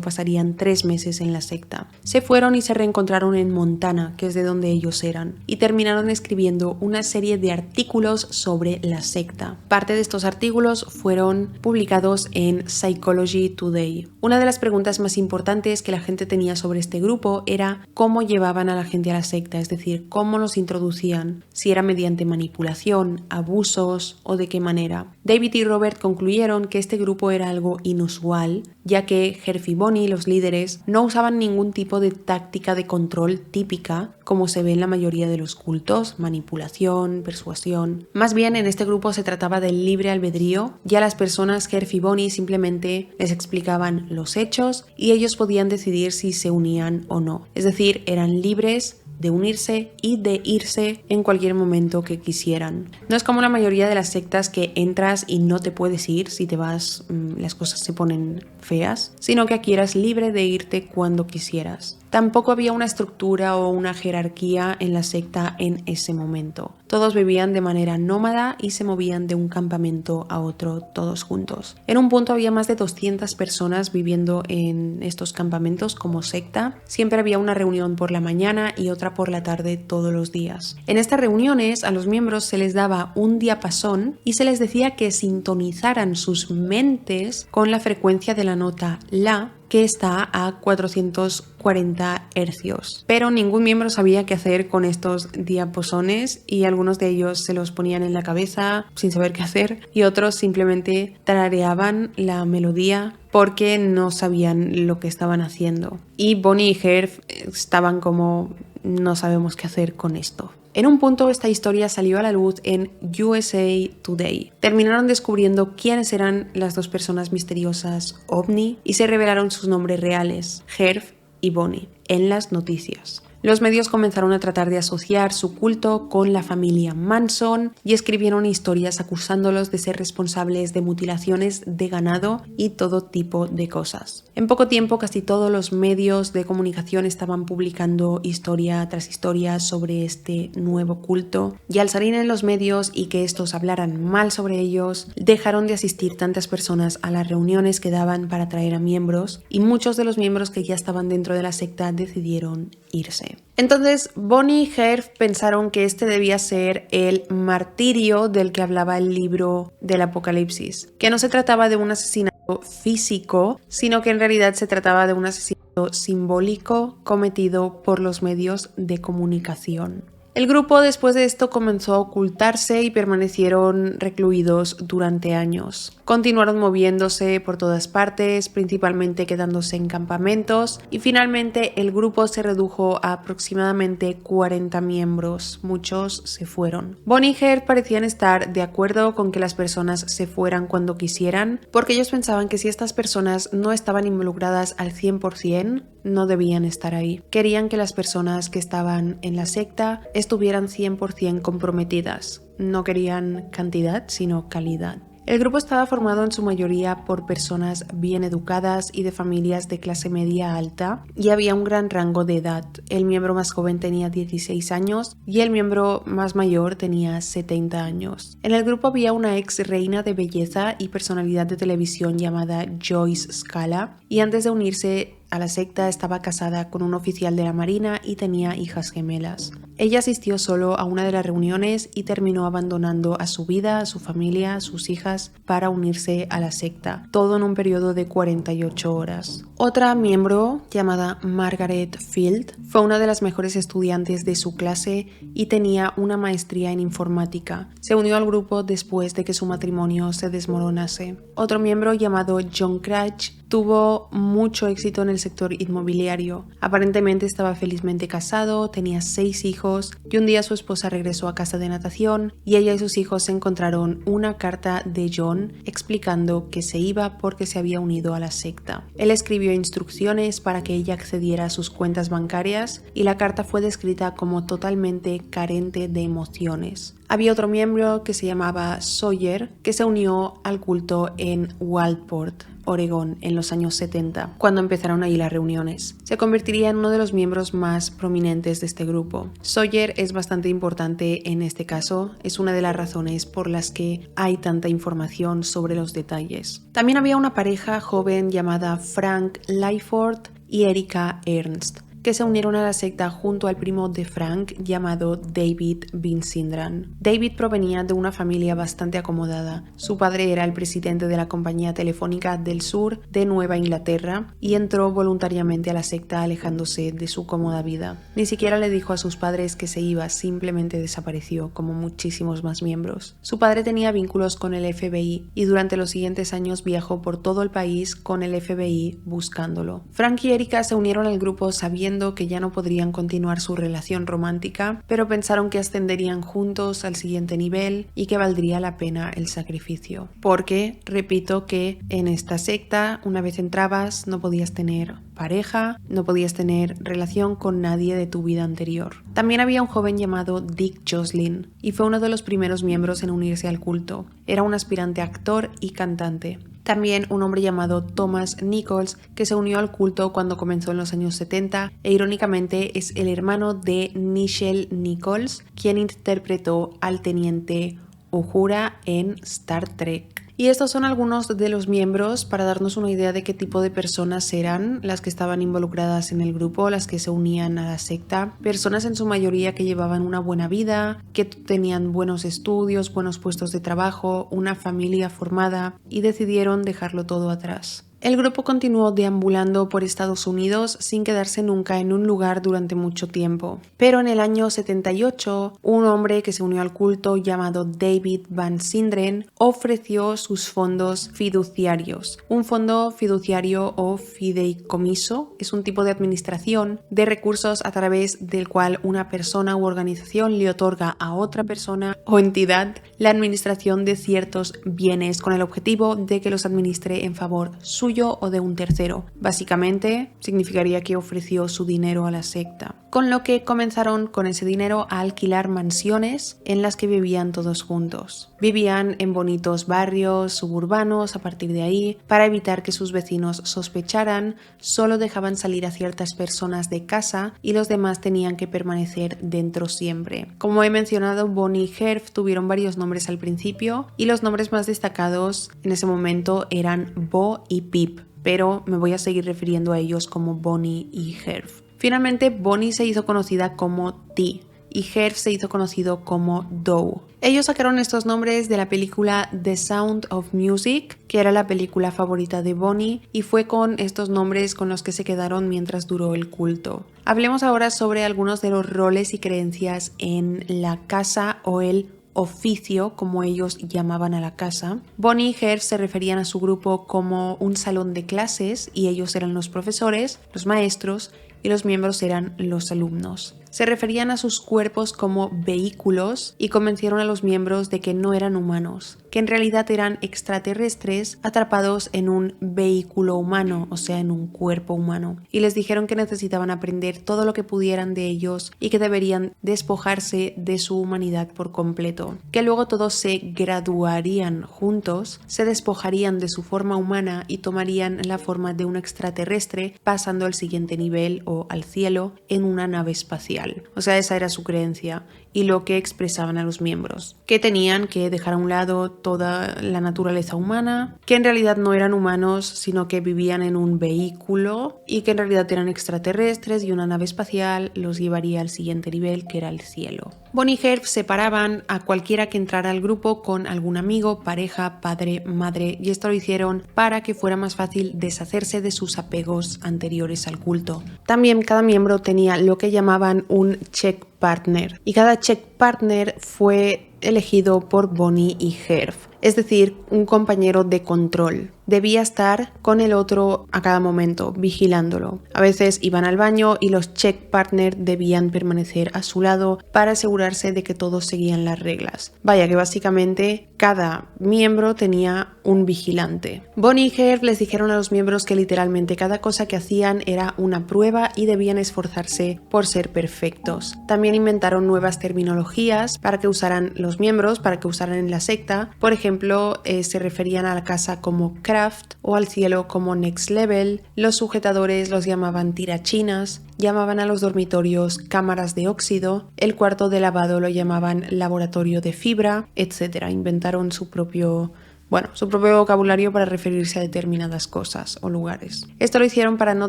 Speaker 1: pasarían 3 meses en la secta. Se fueron y se reencontraron en Montana, que es de donde ellos eran, y terminaron escribiendo una serie de artículos sobre la secta. Parte de estos artículos fueron publicados en Psychology Today. Una de las preguntas más importantes que la gente tenía sobre este grupo era cómo llevaban a la gente a la secta, es decir, cómo los introducían, si era mediante manipulación, abusos o de qué manera. David y Robert concluyeron que este grupo era algo inusual, ya que Herf y Bonnie, los líderes, no usaban ningún tipo de táctica de control típica, como se ve en la mayoría de los cultos, manipulación, persuasión. Más bien, en este grupo se trataba del libre albedrío, ya las personas Herf y Bonnie simplemente les explicaban los hechos y ellos podían decidir si se unían o no. Es decir, eran libres de unirse y de irse en cualquier momento que quisieran. No es como la mayoría de las sectas que entras y no te puedes ir, si te vas las cosas se ponen feas, sino que aquí eras libre de irte cuando quisieras. Tampoco había una estructura o una jerarquía en la secta en ese momento. Todos vivían de manera nómada y se movían de un campamento a otro todos juntos. En un punto había más de 200 personas viviendo en estos campamentos como secta. Siempre había una reunión por la mañana y otra por la tarde todos los días. En estas reuniones a los miembros se les daba un diapasón y se les decía que sintonizaran sus mentes con la frecuencia de la nota La, que está a 440 hercios. Pero ningún miembro sabía qué hacer con estos diapasones y algunos de ellos se los ponían en la cabeza sin saber qué hacer y otros simplemente tarareaban la melodía porque no sabían lo que estaban haciendo. Y Bonnie y Herf estaban como: no sabemos qué hacer con esto. En un punto esta historia salió a la luz en USA Today. Terminaron descubriendo quiénes eran las dos personas misteriosas ovni y se revelaron sus nombres reales, Herf y Bonnie, en las noticias. Los medios comenzaron a tratar de asociar su culto con la familia Manson y escribieron historias acusándolos de ser responsables de mutilaciones de ganado y todo tipo de cosas. En poco tiempo, casi todos los medios de comunicación estaban publicando historia tras historia sobre este nuevo culto, y al salir en los medios y que estos hablaran mal sobre ellos, dejaron de asistir tantas personas a las reuniones que daban para traer a miembros, y muchos de los miembros que ya estaban dentro de la secta decidieron irse. Entonces Bonnie y Herf pensaron que este debía ser el martirio del que hablaba el libro del Apocalipsis, que no se trataba de un asesinato físico, sino que en realidad se trataba de un asesinato simbólico cometido por los medios de comunicación. El grupo después de esto comenzó a ocultarse y permanecieron recluidos durante años. Continuaron moviéndose por todas partes, principalmente quedándose en campamentos, y finalmente el grupo se redujo a aproximadamente 40 miembros. Muchos se fueron. Bonnie y Herf parecían estar de acuerdo con que las personas se fueran cuando quisieran, porque ellos pensaban que si estas personas no estaban involucradas al 100%, no debían estar ahí. Querían que las personas que estaban en la secta estuvieran 100% comprometidas. No querían cantidad, sino calidad. El grupo estaba formado en su mayoría por personas bien educadas y de familias de clase media alta, y había un gran rango de edad. El miembro más joven tenía 16 años y el miembro más mayor tenía 70 años. En el grupo había una ex reina de belleza y personalidad de televisión llamada Joyce Scala, y antes de unirse a la secta estaba casada con un oficial de la Marina y tenía hijas gemelas. Ella asistió solo a una de las reuniones y terminó abandonando a su vida, a su familia, a sus hijas para unirse a la secta, todo en un periodo de 48 horas. Otra miembro, llamada Margaret Field, fue una de las mejores estudiantes de su clase y tenía una maestría en informática. Se unió al grupo después de que su matrimonio se desmoronase. Otro miembro, llamado John Cratch, tuvo mucho éxito en el sector inmobiliario. Aparentemente estaba felizmente casado, tenía 6 hijos y un día su esposa regresó a casa de natación y ella y sus hijos encontraron una carta de John explicando que se iba porque se había unido a la secta. Él escribió instrucciones para que ella accediera a sus cuentas bancarias y la carta fue descrita como totalmente carente de emociones. Había otro miembro que se llamaba Sawyer que se unió al culto en Waldport, Oregón, en los años 70, cuando empezaron ahí las reuniones. Se convertiría en uno de los miembros más prominentes de este grupo. Sawyer es bastante importante en este caso, es una de las razones por las que hay tanta información sobre los detalles. También había una pareja joven llamada Frank Lyford y Erika Ernst, que se unieron a la secta junto al primo de Frank llamado David Binsindran. David provenía de una familia bastante acomodada. Su padre era el presidente de la compañía telefónica del sur de Nueva Inglaterra y entró voluntariamente a la secta alejándose de su cómoda vida. Ni siquiera le dijo a sus padres que se iba, simplemente desapareció, como muchísimos más miembros. Su padre tenía vínculos con el FBI y durante los siguientes años viajó por todo el país con el FBI buscándolo. Frank y Erika se unieron al grupo sabiendo que ya no podrían continuar su relación romántica, pero pensaron que ascenderían juntos al siguiente nivel y que valdría la pena el sacrificio. Porque, repito, que en esta secta, una vez entrabas, no podías tener pareja, no podías tener relación con nadie de tu vida anterior. También había un joven llamado Dick Joslin y fue uno de los primeros miembros en unirse al culto. Era un aspirante actor y cantante. También un hombre llamado Thomas Nichols que se unió al culto cuando comenzó en los años 70 e irónicamente es el hermano de Nichelle Nichols, quien interpretó al teniente Uhura en Star Trek. Y estos son algunos de los miembros para darnos una idea de qué tipo de personas eran las que estaban involucradas en el grupo, las que se unían a la secta. Personas en su mayoría que llevaban una buena vida, que tenían buenos estudios, buenos puestos de trabajo, una familia formada y decidieron dejarlo todo atrás. El grupo continuó deambulando por Estados Unidos sin quedarse nunca en un lugar durante mucho tiempo. Pero en el año 78, un hombre que se unió al culto llamado David Van Sinderen ofreció sus fondos fiduciarios. Un fondo fiduciario o fideicomiso es un tipo de administración de recursos a través del cual una persona u organización le otorga a otra persona o entidad la administración de ciertos bienes con el objetivo de que los administre en favor suyo o de un tercero. Básicamente significaría que ofreció su dinero a la secta, con lo que comenzaron con ese dinero a alquilar mansiones en las que vivían todos juntos. Vivían en bonitos barrios suburbanos. A partir de ahí, para evitar que sus vecinos sospecharan, solo dejaban salir a ciertas personas de casa y los demás tenían que permanecer dentro siempre. Como he mencionado, Bonnie y Herb tuvieron varios nombres al principio y los nombres más destacados en ese momento eran Bo y Pip, pero me voy a seguir refiriendo a ellos como Bonnie y Herb. Finalmente, Bonnie se hizo conocida como T y Herb se hizo conocido como Doe. Ellos sacaron estos nombres de la película The Sound of Music, que era la película favorita de Bonnie, y fue con estos nombres con los que se quedaron mientras duró el culto. Hablemos ahora sobre algunos de los roles y creencias en la casa o el oficio, como ellos llamaban a la casa. Bonnie y Herb se referían a su grupo como un salón de clases y ellos eran los profesores, los maestros y los miembros eran los alumnos. Se referían a sus cuerpos como vehículos y convencieron a los miembros de que no eran humanos, que en realidad eran extraterrestres atrapados en un vehículo humano, o sea, en un cuerpo humano. Y les dijeron que necesitaban aprender todo lo que pudieran de ellos y que deberían despojarse de su humanidad por completo, que luego todos se graduarían juntos, se despojarían de su forma humana y tomarían la forma de un extraterrestre pasando al siguiente nivel o al cielo en una nave espacial. O sea, esa era su creencia y lo que expresaban a los miembros, que tenían que dejar a un lado toda la naturaleza humana, que en realidad no eran humanos, sino que vivían en un vehículo y que en realidad eran extraterrestres y una nave espacial los llevaría al siguiente nivel, que era el cielo. Bonnie y Herb separaban a cualquiera que entrara al grupo con algún amigo, pareja, padre, madre, y esto lo hicieron para que fuera más fácil deshacerse de sus apegos anteriores al culto. También cada miembro tenía lo que llamaban un check partner, y cada check partner fue elegido por Bonnie y Herb, es decir, un compañero de control. Debía estar con el otro a cada momento, vigilándolo. A veces iban al baño y los check partner debían permanecer a su lado para asegurarse de que todos seguían las reglas. Vaya que básicamente cada miembro tenía un vigilante. Bonnie y Herb les dijeron a los miembros que literalmente cada cosa que hacían era una prueba y debían esforzarse por ser perfectos. También inventaron nuevas terminologías para que usaran los miembros, para que usaran en la secta. Por ejemplo, se referían a la casa como craft o al cielo como next level. Los sujetadores los llamaban tirachinas, llamaban a los dormitorios cámaras de óxido, el cuarto de lavado lo llamaban laboratorio de fibra, etc. Inventaron su propio vocabulario para referirse a determinadas cosas o lugares. Esto lo hicieron para no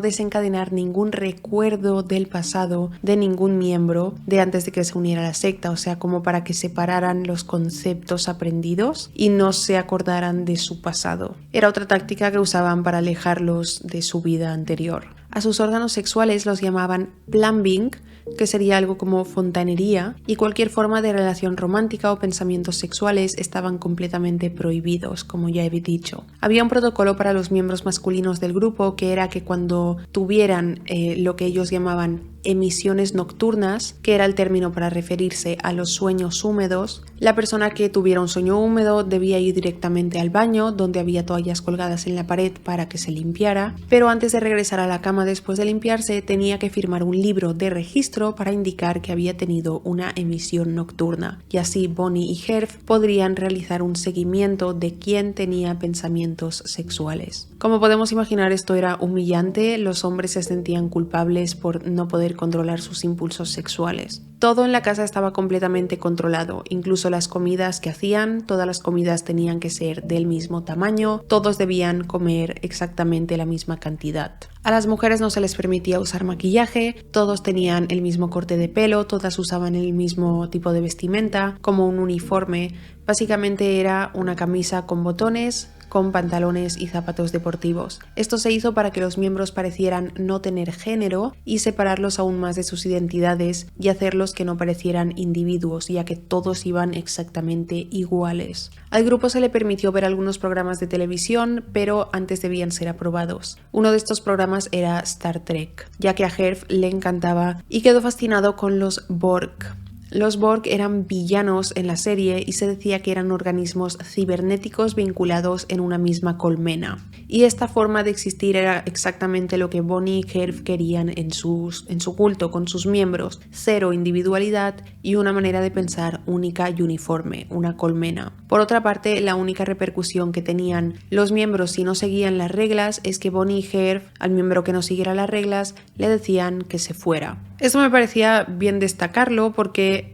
Speaker 1: desencadenar ningún recuerdo del pasado de ningún miembro de antes de que se uniera a la secta, o sea, como para que separaran los conceptos aprendidos y no se acordaran de su pasado. Era otra táctica que usaban para alejarlos de su vida anterior. A sus órganos sexuales los llamaban plumbing, que sería algo como fontanería, y cualquier forma de relación romántica o pensamientos sexuales estaban completamente prohibidos, como ya he dicho. Había un protocolo para los miembros masculinos del grupo que era que cuando tuvieran lo que ellos llamaban emisiones nocturnas, que era el término para referirse a los sueños húmedos, la persona que tuviera un sueño húmedo debía ir directamente al baño, donde había toallas colgadas en la pared para que se limpiara, pero antes de regresar a la cama después de limpiarse tenía que firmar un libro de registro para indicar que había tenido una emisión nocturna, y así Bonnie y Herb podrían realizar un seguimiento de quién tenía pensamientos sexuales. Como podemos imaginar, esto era humillante. Los hombres se sentían culpables por no poder controlar sus impulsos sexuales. Todo en la casa estaba completamente controlado, incluso las comidas que hacían. Todas las comidas tenían que ser del mismo tamaño, todos debían comer exactamente la misma cantidad. A las mujeres no se les permitía usar maquillaje, todos tenían el mismo corte de pelo, todas usaban el mismo tipo de vestimenta, como un uniforme. Básicamente era una camisa con botones, con pantalones y zapatos deportivos. Esto se hizo para que los miembros parecieran no tener género y separarlos aún más de sus identidades y hacerlos que no parecieran individuos, ya que todos iban exactamente iguales. Al grupo se le permitió ver algunos programas de televisión, pero antes debían ser aprobados. Uno de estos programas era Star Trek, ya que a Herb le encantaba y quedó fascinado con los Borg. Los Borg eran villanos en la serie y se decía que eran organismos cibernéticos vinculados en una misma colmena. Y esta forma de existir era exactamente lo que Bonnie y Herb querían en su culto con sus miembros: cero individualidad y una manera de pensar única y uniforme, una colmena. Por otra parte, la única repercusión que tenían los miembros si no seguían las reglas es que Bonnie y Herb, al miembro que no siguiera las reglas, le decían que se fuera. Esto me parecía bien destacarlo porque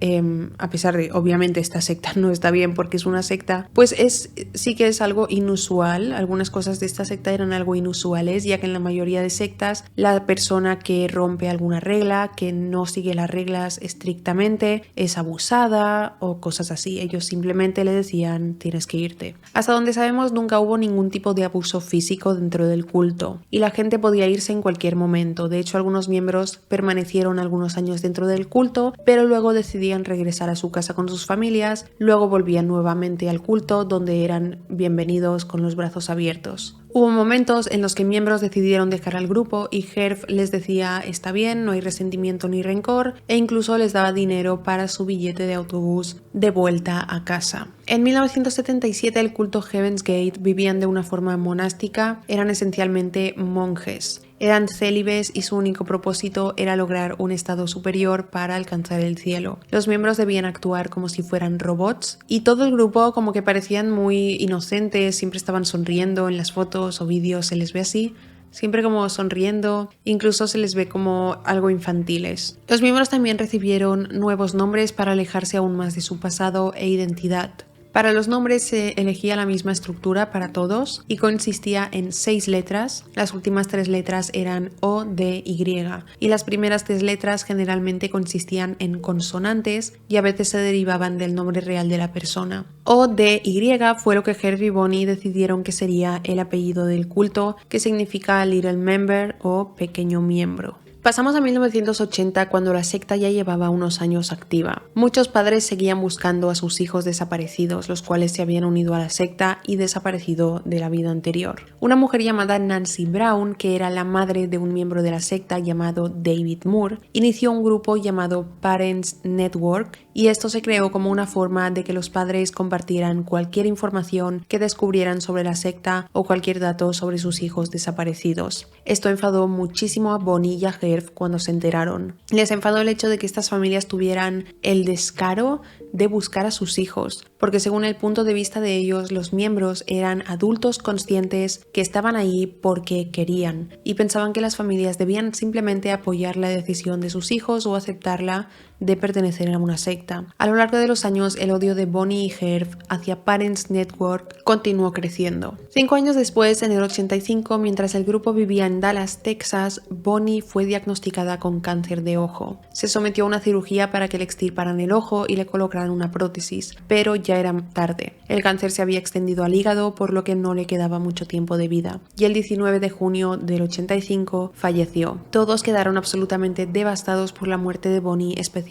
Speaker 1: a pesar de, obviamente, esta secta no está bien porque es una secta, pues sí que es algo inusual. Algunas cosas de esta secta eran algo inusuales, ya que en la mayoría de sectas la persona que rompe alguna regla, que no sigue las reglas estrictamente, es abusada o cosas así. Ellos simplemente le decían: tienes que irte. Hasta donde sabemos, nunca hubo ningún tipo de abuso físico dentro del culto y la gente podía irse en cualquier momento. De hecho, algunos miembros permanecieron estuvieron algunos años dentro del culto, pero luego decidían regresar a su casa con sus familias, luego volvían nuevamente al culto donde eran bienvenidos con los brazos abiertos. Hubo momentos en los que miembros decidieron dejar al grupo y Herf les decía está bien, no hay resentimiento ni rencor, e incluso les daba dinero para su billete de autobús de vuelta a casa. En 1977 el culto Heaven's Gate vivían de una forma monástica, eran esencialmente monjes. Eran célibes y su único propósito era lograr un estado superior para alcanzar el cielo. Los miembros debían actuar como si fueran robots y todo el grupo como que parecían muy inocentes, siempre estaban sonriendo en las fotos o vídeos, se les ve así. Siempre como sonriendo, incluso se les ve como algo infantiles. Los miembros también recibieron nuevos nombres para alejarse aún más de su pasado e identidad. Para los nombres se elegía la misma estructura para todos y consistía en 6 letras. Las últimas 3 letras eran O, D, Y y las primeras 3 letras generalmente consistían en consonantes y a veces se derivaban del nombre real de la persona. O, D, Y fue lo que Herf y Bonnie decidieron que sería el apellido del culto, que significa Little Member o pequeño miembro. Pasamos a 1980 cuando la secta ya llevaba unos años activa. Muchos padres seguían buscando a sus hijos desaparecidos, los cuales se habían unido a la secta y desaparecido de la vida anterior. Una mujer llamada Nancy Brown, que era la madre de un miembro de la secta llamado David Moore, inició un grupo llamado Parents Network y esto se creó como una forma de que los padres compartieran cualquier información que descubrieran sobre la secta o cualquier dato sobre sus hijos desaparecidos. Esto enfadó muchísimo a Bonnie y a Herf cuando se enteraron. Les enfadó el hecho de que estas familias tuvieran el descaro de buscar a sus hijos, porque según el punto de vista de ellos, los miembros eran adultos conscientes que estaban ahí porque querían y pensaban que las familias debían simplemente apoyar la decisión de sus hijos o aceptarla de pertenecer a una secta. A lo largo de los años, el odio de Bonnie y Herf hacia Parents Network continuó creciendo. 5 años después, en el 85, mientras el grupo vivía en Dallas, Texas, Bonnie fue diagnosticada con cáncer de ojo. Se sometió a una cirugía para que le extirparan el ojo y le colocaran una prótesis, pero ya era tarde. El cáncer se había extendido al hígado, por lo que no le quedaba mucho tiempo de vida. Y el 19 de junio del 85 falleció. Todos quedaron absolutamente devastados por la muerte de Bonnie, especialmente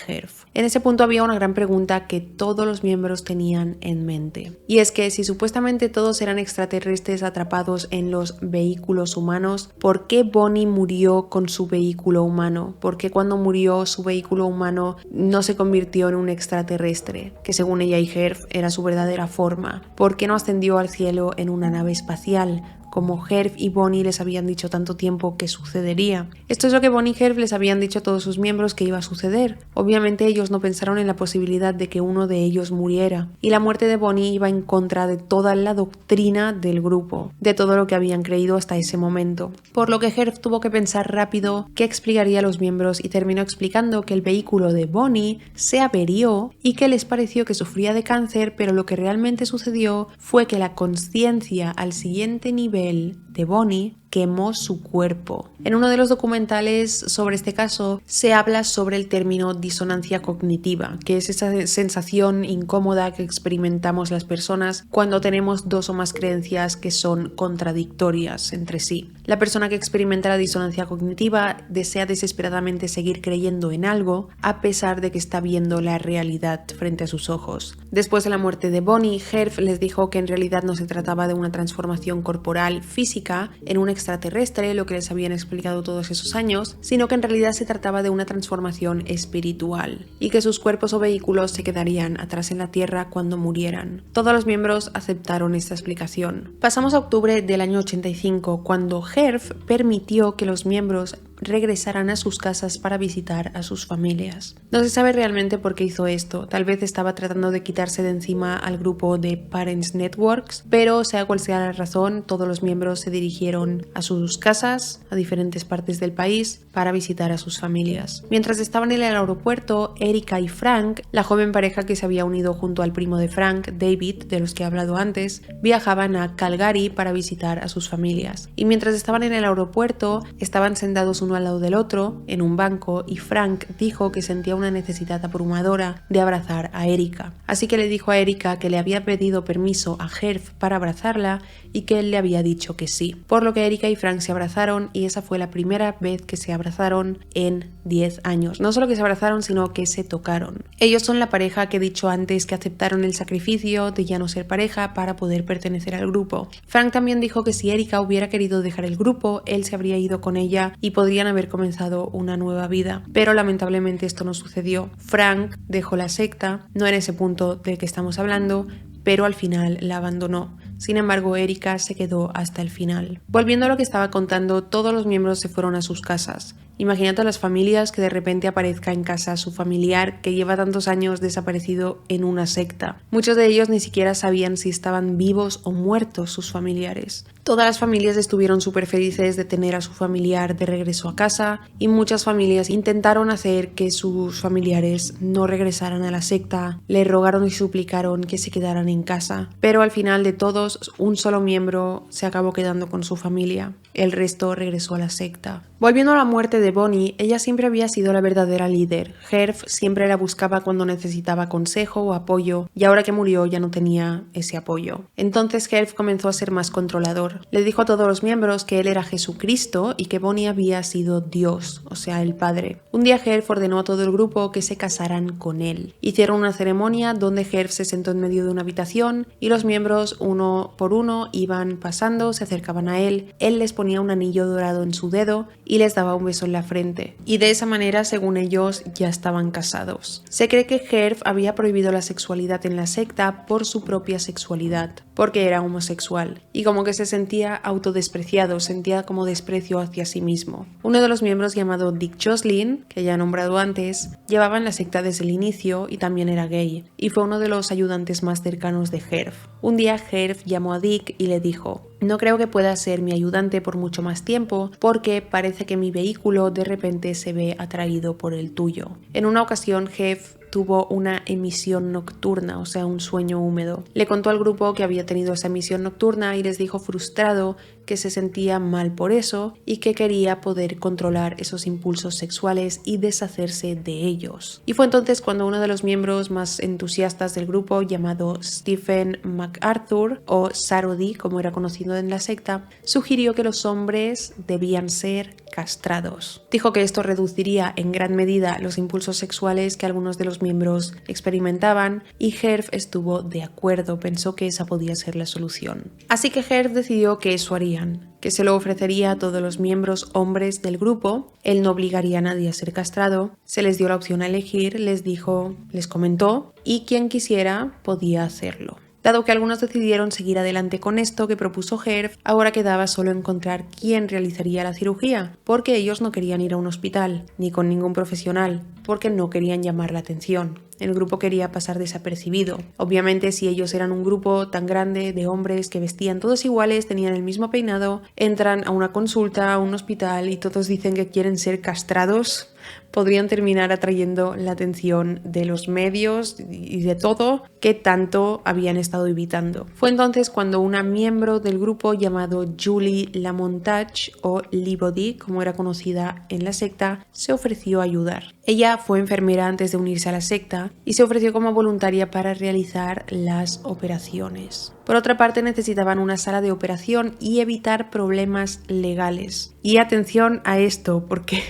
Speaker 1: Herf. En ese punto había una gran pregunta que todos los miembros tenían en mente. Y es que si supuestamente todos eran extraterrestres atrapados en los vehículos humanos, ¿por qué Bonnie murió con su vehículo humano? ¿Por qué cuando murió su vehículo humano no se convirtió en un extraterrestre, que según ella y Herf era su verdadera forma? ¿Por qué no ascendió al cielo en una nave espacial, como Herf y Bonnie les habían dicho tanto tiempo que sucedería? Esto es lo que Bonnie y Herf les habían dicho a todos sus miembros que iba a suceder. Obviamente ellos no pensaron en la posibilidad de que uno de ellos muriera, y la muerte de Bonnie iba en contra de toda la doctrina del grupo, de todo lo que habían creído hasta ese momento. Por lo que Herf tuvo que pensar rápido qué explicaría a los miembros y terminó explicando que el vehículo de Bonnie se averió y que les pareció que sufría de cáncer, pero lo que realmente sucedió fue que la conciencia al siguiente nivel de Bonnie quemó su cuerpo. En uno de los documentales sobre este caso se habla sobre el término disonancia cognitiva, que es esa sensación incómoda que experimentamos las personas cuando tenemos 2 o más creencias que son contradictorias entre sí. La persona que experimenta la disonancia cognitiva desea desesperadamente seguir creyendo en algo a pesar de que está viendo la realidad frente a sus ojos. Después de la muerte de Bonnie, Herf les dijo que en realidad no se trataba de una transformación corporal física en un extraterrestre, lo que les habían explicado todos esos años, sino que en realidad se trataba de una transformación espiritual y que sus cuerpos o vehículos se quedarían atrás en la Tierra cuando murieran. Todos los miembros aceptaron esta explicación. Pasamos a octubre del año 85, cuando Herf permitió que los miembros regresaran a sus casas para visitar a sus familias. No se sabe realmente por qué hizo esto, tal vez estaba tratando de quitarse de encima al grupo de Parents Networks, pero sea cual sea la razón, todos los miembros se dirigieron a sus casas, a diferentes partes del país, para visitar a sus familias. Mientras estaban en el aeropuerto, Erika y Frank, la joven pareja que se había unido junto al primo de Frank, David, de los que he hablado antes, viajaban a Calgary para visitar a sus familias. Y mientras estaban en el aeropuerto, estaban sentados uno al lado del otro, en un banco, y Frank dijo que sentía una necesidad abrumadora de abrazar a Erika. Así que le dijo a Erika que le había pedido permiso a Herb para abrazarla y que él le había dicho que sí. Por lo que Erika y Frank se abrazaron y esa fue la primera vez que se abrazaron en 10 años. No solo que se abrazaron, sino que se tocaron. Ellos son la pareja que he dicho antes que aceptaron el sacrificio de ya no ser pareja para poder pertenecer al grupo. Frank también dijo que si Erika hubiera querido dejar el grupo, él se habría ido con ella y podrían haber comenzado una nueva vida. Pero lamentablemente esto no sucedió. Frank dejó la secta, no en ese punto del que estamos hablando, pero al final la abandonó. Sin embargo, Erika se quedó hasta el final. Volviendo a lo que estaba contando, todos los miembros se fueron a sus casas. Imagínate a las familias que de repente aparezca en casa su familiar que lleva tantos años desaparecido en una secta. Muchos de ellos ni siquiera sabían si estaban vivos o muertos sus familiares. Todas las familias estuvieron súper felices de tener a su familiar de regreso a casa y muchas familias intentaron hacer que sus familiares no regresaran a la secta, le rogaron y suplicaron que se quedaran en casa, pero al final de todos, un solo miembro se acabó quedando con su familia. El resto regresó a la secta. Volviendo a la muerte de Bonnie, ella siempre había sido la verdadera líder. Herb siempre la buscaba cuando necesitaba consejo o apoyo y ahora que murió ya no tenía ese apoyo. Entonces Herb comenzó a ser más controlador. Le dijo a todos los miembros que él era Jesucristo y que Bonnie había sido Dios, o sea, el Padre. Un día Herb ordenó a todo el grupo que se casaran con él. Hicieron una ceremonia donde Herb se sentó en medio de una habitación y los miembros uno por uno iban pasando, se acercaban a él. Él les ponía un anillo dorado en su dedo y les daba un beso en la frente. Y de esa manera, según ellos, ya estaban casados. Se cree que Herb había prohibido la sexualidad en la secta por su propia sexualidad, porque era homosexual, y como que se sentía autodespreciado, sentía como desprecio hacia sí mismo. Uno de los miembros, llamado Dick Joslin, que ya he nombrado antes, llevaba en la secta desde el inicio y también era gay, y fue uno de los ayudantes más cercanos de Herb. Un día Herb llamó a Dick y le dijo: "No creo que pueda ser mi ayudante por mucho más tiempo porque parece que mi vehículo de repente se ve atraído por el tuyo". En una ocasión Herb tuvo una emisión nocturna, o sea, un sueño húmedo. Le contó al grupo que había tenido esa emisión nocturna y les dijo frustrado que se sentía mal por eso y que quería poder controlar esos impulsos sexuales y deshacerse de ellos. Y fue entonces cuando uno de los miembros más entusiastas del grupo, llamado Stephen MacArthur, o Sarodi como era conocido en la secta, sugirió que los hombres debían ser castrados. Dijo que esto reduciría en gran medida los impulsos sexuales que algunos de los miembros experimentaban y Herb estuvo de acuerdo, pensó que esa podía ser la solución. Así que Herb decidió que eso harían, que se lo ofrecería a todos los miembros hombres del grupo. Él no obligaría a nadie a ser castrado, se les dio la opción a elegir, les comentó, y quien quisiera podía hacerlo. Dado que algunos decidieron seguir adelante con esto que propuso Herb, ahora quedaba solo encontrar quién realizaría la cirugía, porque ellos no querían ir a un hospital, ni con ningún profesional, porque no querían llamar la atención. El grupo quería pasar desapercibido. Obviamente, si ellos eran un grupo tan grande de hombres que vestían todos iguales, tenían el mismo peinado, entran a una consulta, a un hospital y todos dicen que quieren ser castrados, podrían terminar atrayendo la atención de los medios y de todo que tanto habían estado evitando. Fue entonces cuando una miembro del grupo llamado Julie Lamontage, o Libody como era conocida en la secta, se ofreció a ayudar. Ella fue enfermera antes de unirse a la secta y se ofreció como voluntaria para realizar las operaciones. Por otra parte, necesitaban una sala de operación y evitar problemas legales. Y atención a esto, porque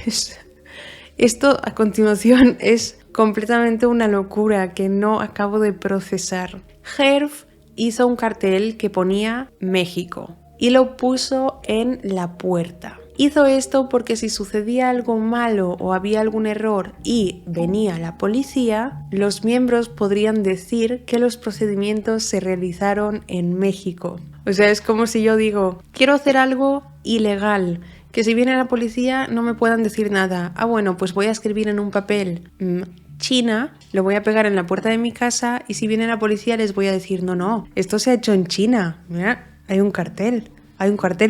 Speaker 1: esto a continuación es completamente una locura que no acabo de procesar. Herb hizo un cartel que ponía México y lo puso en la puerta. Hizo esto porque si sucedía algo malo o había algún error y venía la policía, los miembros podrían decir que los procedimientos se realizaron en México. O sea, es como si yo digo, quiero hacer algo ilegal, que si viene la policía no me puedan decir nada. Ah, bueno, pues voy a escribir en un papel China, lo voy a pegar en la puerta de mi casa y si viene la policía les voy a decir, no, esto se ha hecho en China. Mira, hay un cartel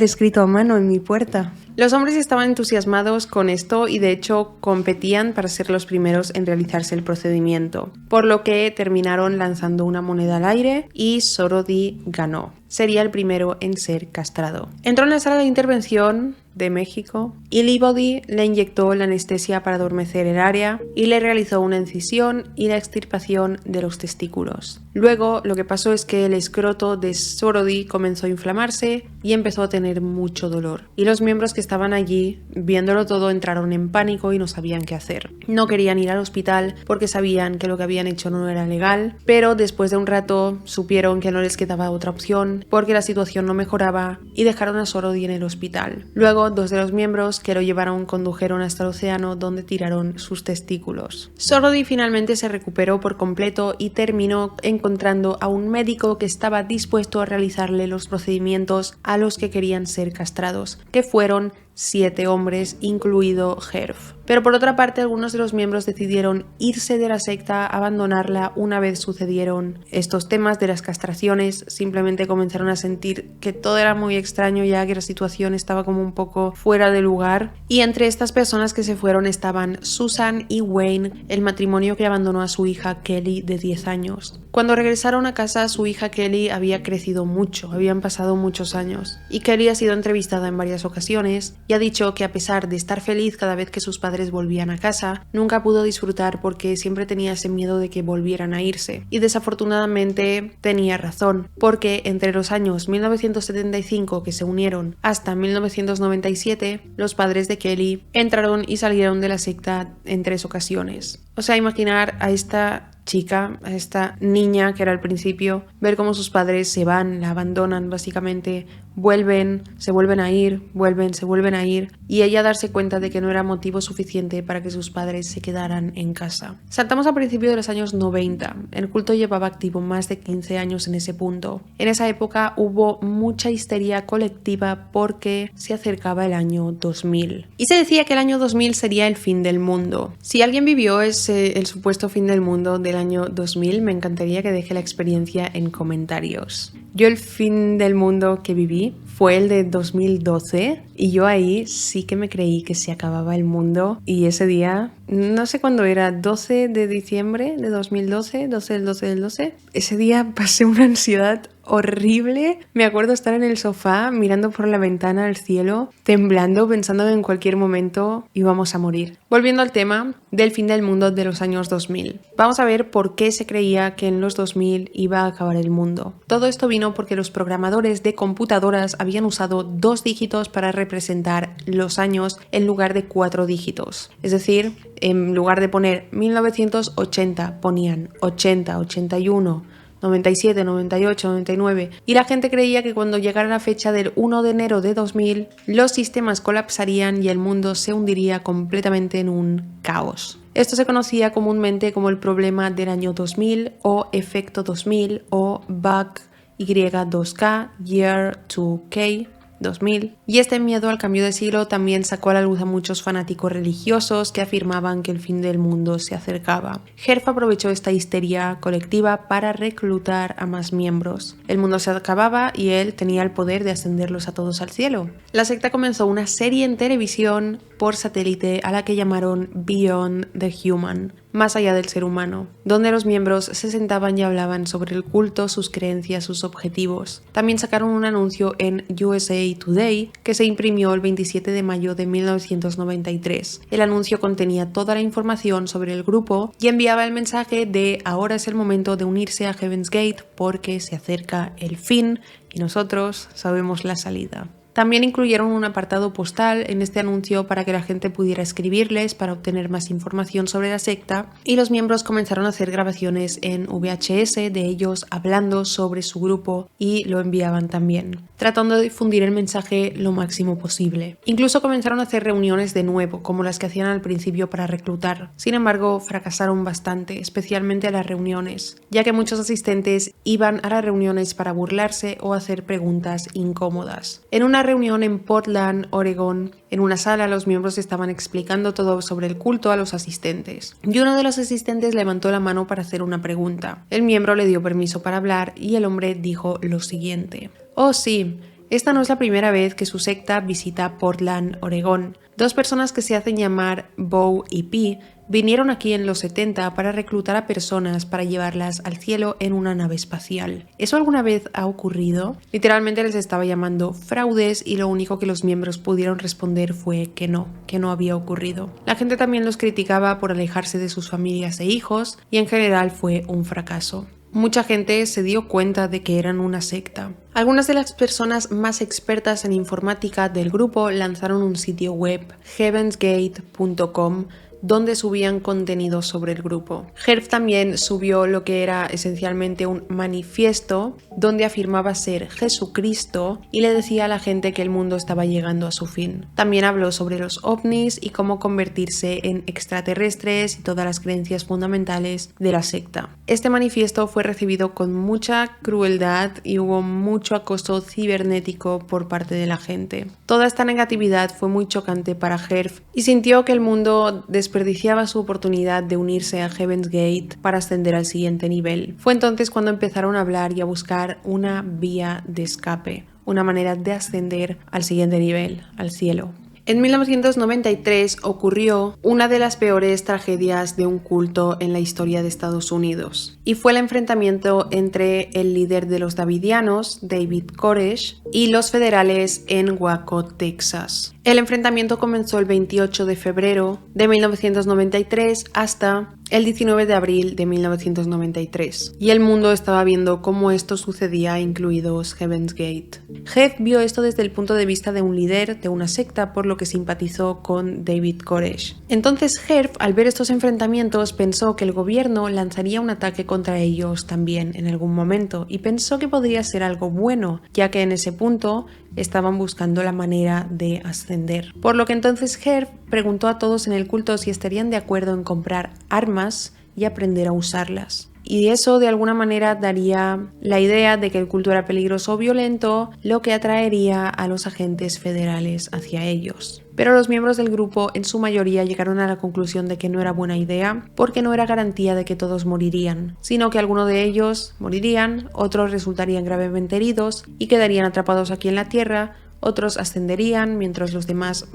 Speaker 1: escrito a mano en mi puerta. Los hombres estaban entusiasmados con esto y de hecho competían para ser los primeros en realizarse el procedimiento, por lo que terminaron lanzando una moneda al aire y Sorodi ganó. Sería el primero en ser castrado. Entró en la sala de intervención de México y Leibody le inyectó la anestesia para adormecer el área y le realizó una incisión y la extirpación de los testículos. Luego lo que pasó es que el escroto de Sorodi comenzó a inflamarse y empezó a tener mucho dolor. Y los miembros que estaban allí, viéndolo todo, entraron en pánico y no sabían qué hacer. No querían ir al hospital porque sabían que lo que habían hecho no era legal, pero después de un rato supieron que no les quedaba otra opción porque la situación no mejoraba y dejaron a Sorodi en el hospital. Luego, dos de los miembros que lo llevaron condujeron hasta el océano donde tiraron sus testículos. Sorodi finalmente se recuperó por completo y terminó encontrando a un médico que estaba dispuesto a realizarle los procedimientos a los que querían ser castrados, que fueron 7 hombres, incluido Herf. Pero por otra parte, algunos de los miembros decidieron irse de la secta, abandonarla una vez sucedieron estos temas de las castraciones. Simplemente comenzaron a sentir que todo era muy extraño, ya que la situación estaba como un poco fuera de lugar. Y entre estas personas que se fueron estaban Susan y Wayne, el matrimonio que abandonó a su hija Kelly de 10 años. Cuando regresaron a casa, su hija Kelly había crecido mucho, habían pasado muchos años. Y Kelly ha sido entrevistada en varias ocasiones y ha dicho que a pesar de estar feliz cada vez que sus padres volvían a casa, nunca pudo disfrutar porque siempre tenía ese miedo de que volvieran a irse. Y desafortunadamente tenía razón, porque entre los años 1975 que se unieron hasta 1997, los padres de Kelly entraron y salieron de la secta en 3 ocasiones. O sea, imaginar a esta chica, a esta niña que era al principio, ver cómo sus padres se van, la abandonan básicamente, vuelven, se vuelven a ir, vuelven, se vuelven a ir, y ella darse cuenta de que no era motivo suficiente para que sus padres se quedaran en casa. Saltamos a principios de los años 90. El culto llevaba activo más de 15 años en ese punto. En esa época hubo mucha histeria colectiva porque se acercaba el año 2000. Y se decía que el año 2000 sería el fin del mundo. Si alguien vivió el supuesto fin del mundo del año 2000, me encantaría que deje la experiencia en comentarios. Yo el fin del mundo que viví fue el de 2012 y yo ahí sí que me creí que se acababa el mundo, y ese día, no sé cuándo era, 12 de diciembre de 2012, 12 del 12 del 12, ese día pasé una ansiedad horrible. Me acuerdo estar en el sofá mirando por la ventana al cielo, temblando, pensando que en cualquier momento íbamos a morir. Volviendo al tema del fin del mundo de los años 2000, vamos a ver por qué se creía que en los 2000 iba a acabar el mundo. Todo esto vino porque los programadores de computadoras habían usado 2 dígitos para representar los años en lugar de 4 dígitos. Es decir, en lugar de poner 1980, ponían 80, 81, 97, 98, 99, y la gente creía que cuando llegara la fecha del 1 de enero de 2000, los sistemas colapsarían y el mundo se hundiría completamente en un caos. Esto se conocía comúnmente como el problema del año 2000 o efecto 2000 o bug Y2K, year 2K, 2000, y este miedo al cambio de siglo también sacó a la luz a muchos fanáticos religiosos que afirmaban que el fin del mundo se acercaba. Herf aprovechó esta histeria colectiva para reclutar a más miembros. El mundo se acababa y él tenía el poder de ascenderlos a todos al cielo. La secta comenzó una serie en televisión por satélite a la que llamaron Beyond the Human, más allá del ser humano, donde los miembros se sentaban y hablaban sobre el culto, sus creencias, sus objetivos. También sacaron un anuncio en USA Today que se imprimió el 27 de mayo de 1993. El anuncio contenía toda la información sobre el grupo y enviaba el mensaje de ahora es el momento de unirse a Heaven's Gate porque se acerca el fin y nosotros sabemos la salida. También incluyeron un apartado postal en este anuncio para que la gente pudiera escribirles para obtener más información sobre la secta, y los miembros comenzaron a hacer grabaciones en VHS de ellos hablando sobre su grupo y lo enviaban también, tratando de difundir el mensaje lo máximo posible. Incluso comenzaron a hacer reuniones de nuevo, como las que hacían al principio para reclutar. Sin embargo, fracasaron bastante, especialmente a las reuniones, ya que muchos asistentes iban a las reuniones para burlarse o hacer preguntas incómodas. En una reunión en Portland, Oregón, en una sala los miembros estaban explicando todo sobre el culto a los asistentes, y uno de los asistentes levantó la mano para hacer una pregunta. El miembro le dio permiso para hablar y el hombre dijo lo siguiente: «Oh sí, esta no es la primera vez que su secta visita Portland, Oregón. Dos personas que se hacen llamar Bo y Pi vinieron aquí en los 70 para reclutar a personas para llevarlas al cielo en una nave espacial. ¿Eso alguna vez ha ocurrido? Literalmente les estaba llamando fraudes y lo único que los miembros pudieron responder fue que no había ocurrido. La gente también los criticaba por alejarse de sus familias e hijos y en general fue un fracaso. Mucha gente se dio cuenta de que eran una secta. Algunas de las personas más expertas en informática del grupo lanzaron un sitio web, heavensgate.com, donde subían contenido sobre el grupo. Herf también subió lo que era esencialmente un manifiesto donde afirmaba ser Jesucristo y le decía a la gente que el mundo estaba llegando a su fin. También habló sobre los ovnis y cómo convertirse en extraterrestres y todas las creencias fundamentales de la secta. Este manifiesto fue recibido con mucha crueldad y hubo mucho acoso cibernético por parte de la gente. Toda esta negatividad fue muy chocante para Herf y sintió que el mundo desperdiciaba su oportunidad de unirse a Heaven's Gate para ascender al siguiente nivel. Fue entonces cuando empezaron a hablar y a buscar una vía de escape, una manera de ascender al siguiente nivel, al cielo. En 1993 ocurrió una de las peores tragedias de un culto en la historia de Estados Unidos, y fue el enfrentamiento entre el líder de los Davidianos, David Koresh, y los federales en Waco, Texas. El enfrentamiento comenzó el 28 de febrero de 1993 hasta el 19 de abril de 1993, y el mundo estaba viendo cómo esto sucedía, incluidos Heaven's Gate. Jeff vio esto desde el punto de vista de un líder de una secta, por lo que simpatizó con David Koresh. Entonces Herf, al ver estos enfrentamientos, pensó que el gobierno lanzaría un ataque contra ellos también en algún momento, y pensó que podría ser algo bueno, ya que en ese punto estaban buscando la manera de ascender. Por lo que entonces Herf preguntó a todos en el culto si estarían de acuerdo en comprar armas y aprender a usarlas. Y eso de alguna manera daría la idea de que el culto era peligroso o violento, lo que atraería a los agentes federales hacia ellos. Pero los miembros del grupo en su mayoría llegaron a la conclusión de que no era buena idea, porque no era garantía de que todos morirían, sino que algunos de ellos morirían, otros resultarían gravemente heridos y quedarían atrapados aquí en la Tierra, otros ascenderían, mientras los demás,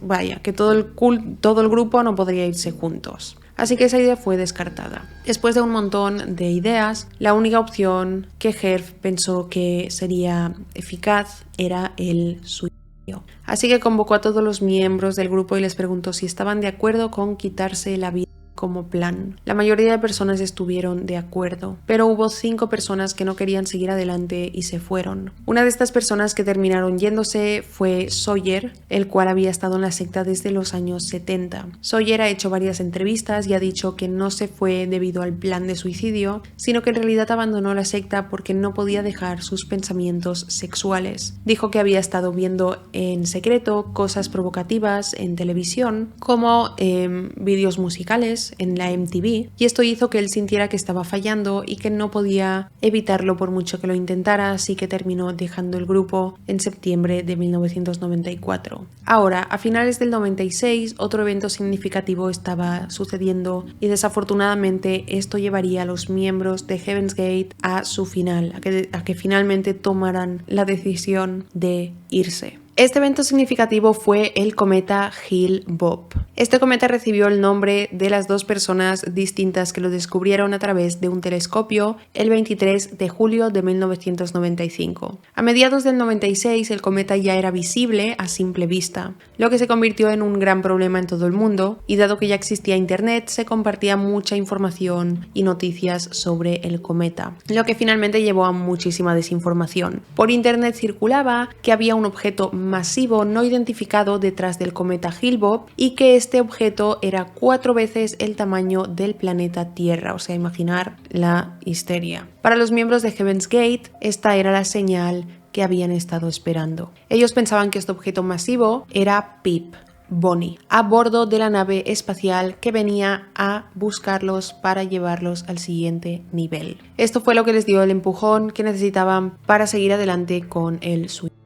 Speaker 1: que todo el grupo no podría irse juntos. Así que esa idea fue descartada. Después de un montón de ideas, la única opción que Herf pensó que sería eficaz era el suicidio. Así que convocó a todos los miembros del grupo y les preguntó si estaban de acuerdo con quitarse la vida como plan. La mayoría de personas estuvieron de acuerdo, pero hubo 5 personas que no querían seguir adelante y se fueron. Una de estas personas que terminaron yéndose fue Sawyer, el cual había estado en la secta desde los años 70. Sawyer ha hecho varias entrevistas y ha dicho que no se fue debido al plan de suicidio, sino que en realidad abandonó la secta porque no podía dejar sus pensamientos sexuales. Dijo que había estado viendo en secreto cosas provocativas en televisión, como vídeos musicales en la MTV, y esto hizo que él sintiera que estaba fallando y que no podía evitarlo por mucho que lo intentara, así que terminó dejando el grupo en septiembre de 1994. Ahora, a finales del 96, otro evento significativo estaba sucediendo y desafortunadamente esto llevaría a los miembros de Heaven's Gate a su final, a que finalmente tomaran la decisión de irse. Este evento significativo fue el cometa Hale-Bopp. Este cometa recibió el nombre de las 2 personas distintas que lo descubrieron a través de un telescopio el 23 de julio de 1995. A mediados del 96 el cometa ya era visible a simple vista, lo que se convirtió en un gran problema en todo el mundo, y dado que ya existía internet se compartía mucha información y noticias sobre el cometa, lo que finalmente llevó a muchísima desinformación. Por internet circulaba que había un objeto masivo no identificado detrás del cometa Hale-Bopp y que este objeto era 4 veces el tamaño del planeta Tierra, o sea, imaginar la histeria. Para los miembros de Heaven's Gate, esta era la señal que habían estado esperando. Ellos pensaban que este objeto masivo era Pip Bonnie, a bordo de la nave espacial que venía a buscarlos para llevarlos al siguiente nivel. Esto fue lo que les dio el empujón que necesitaban para seguir adelante con el suicidio.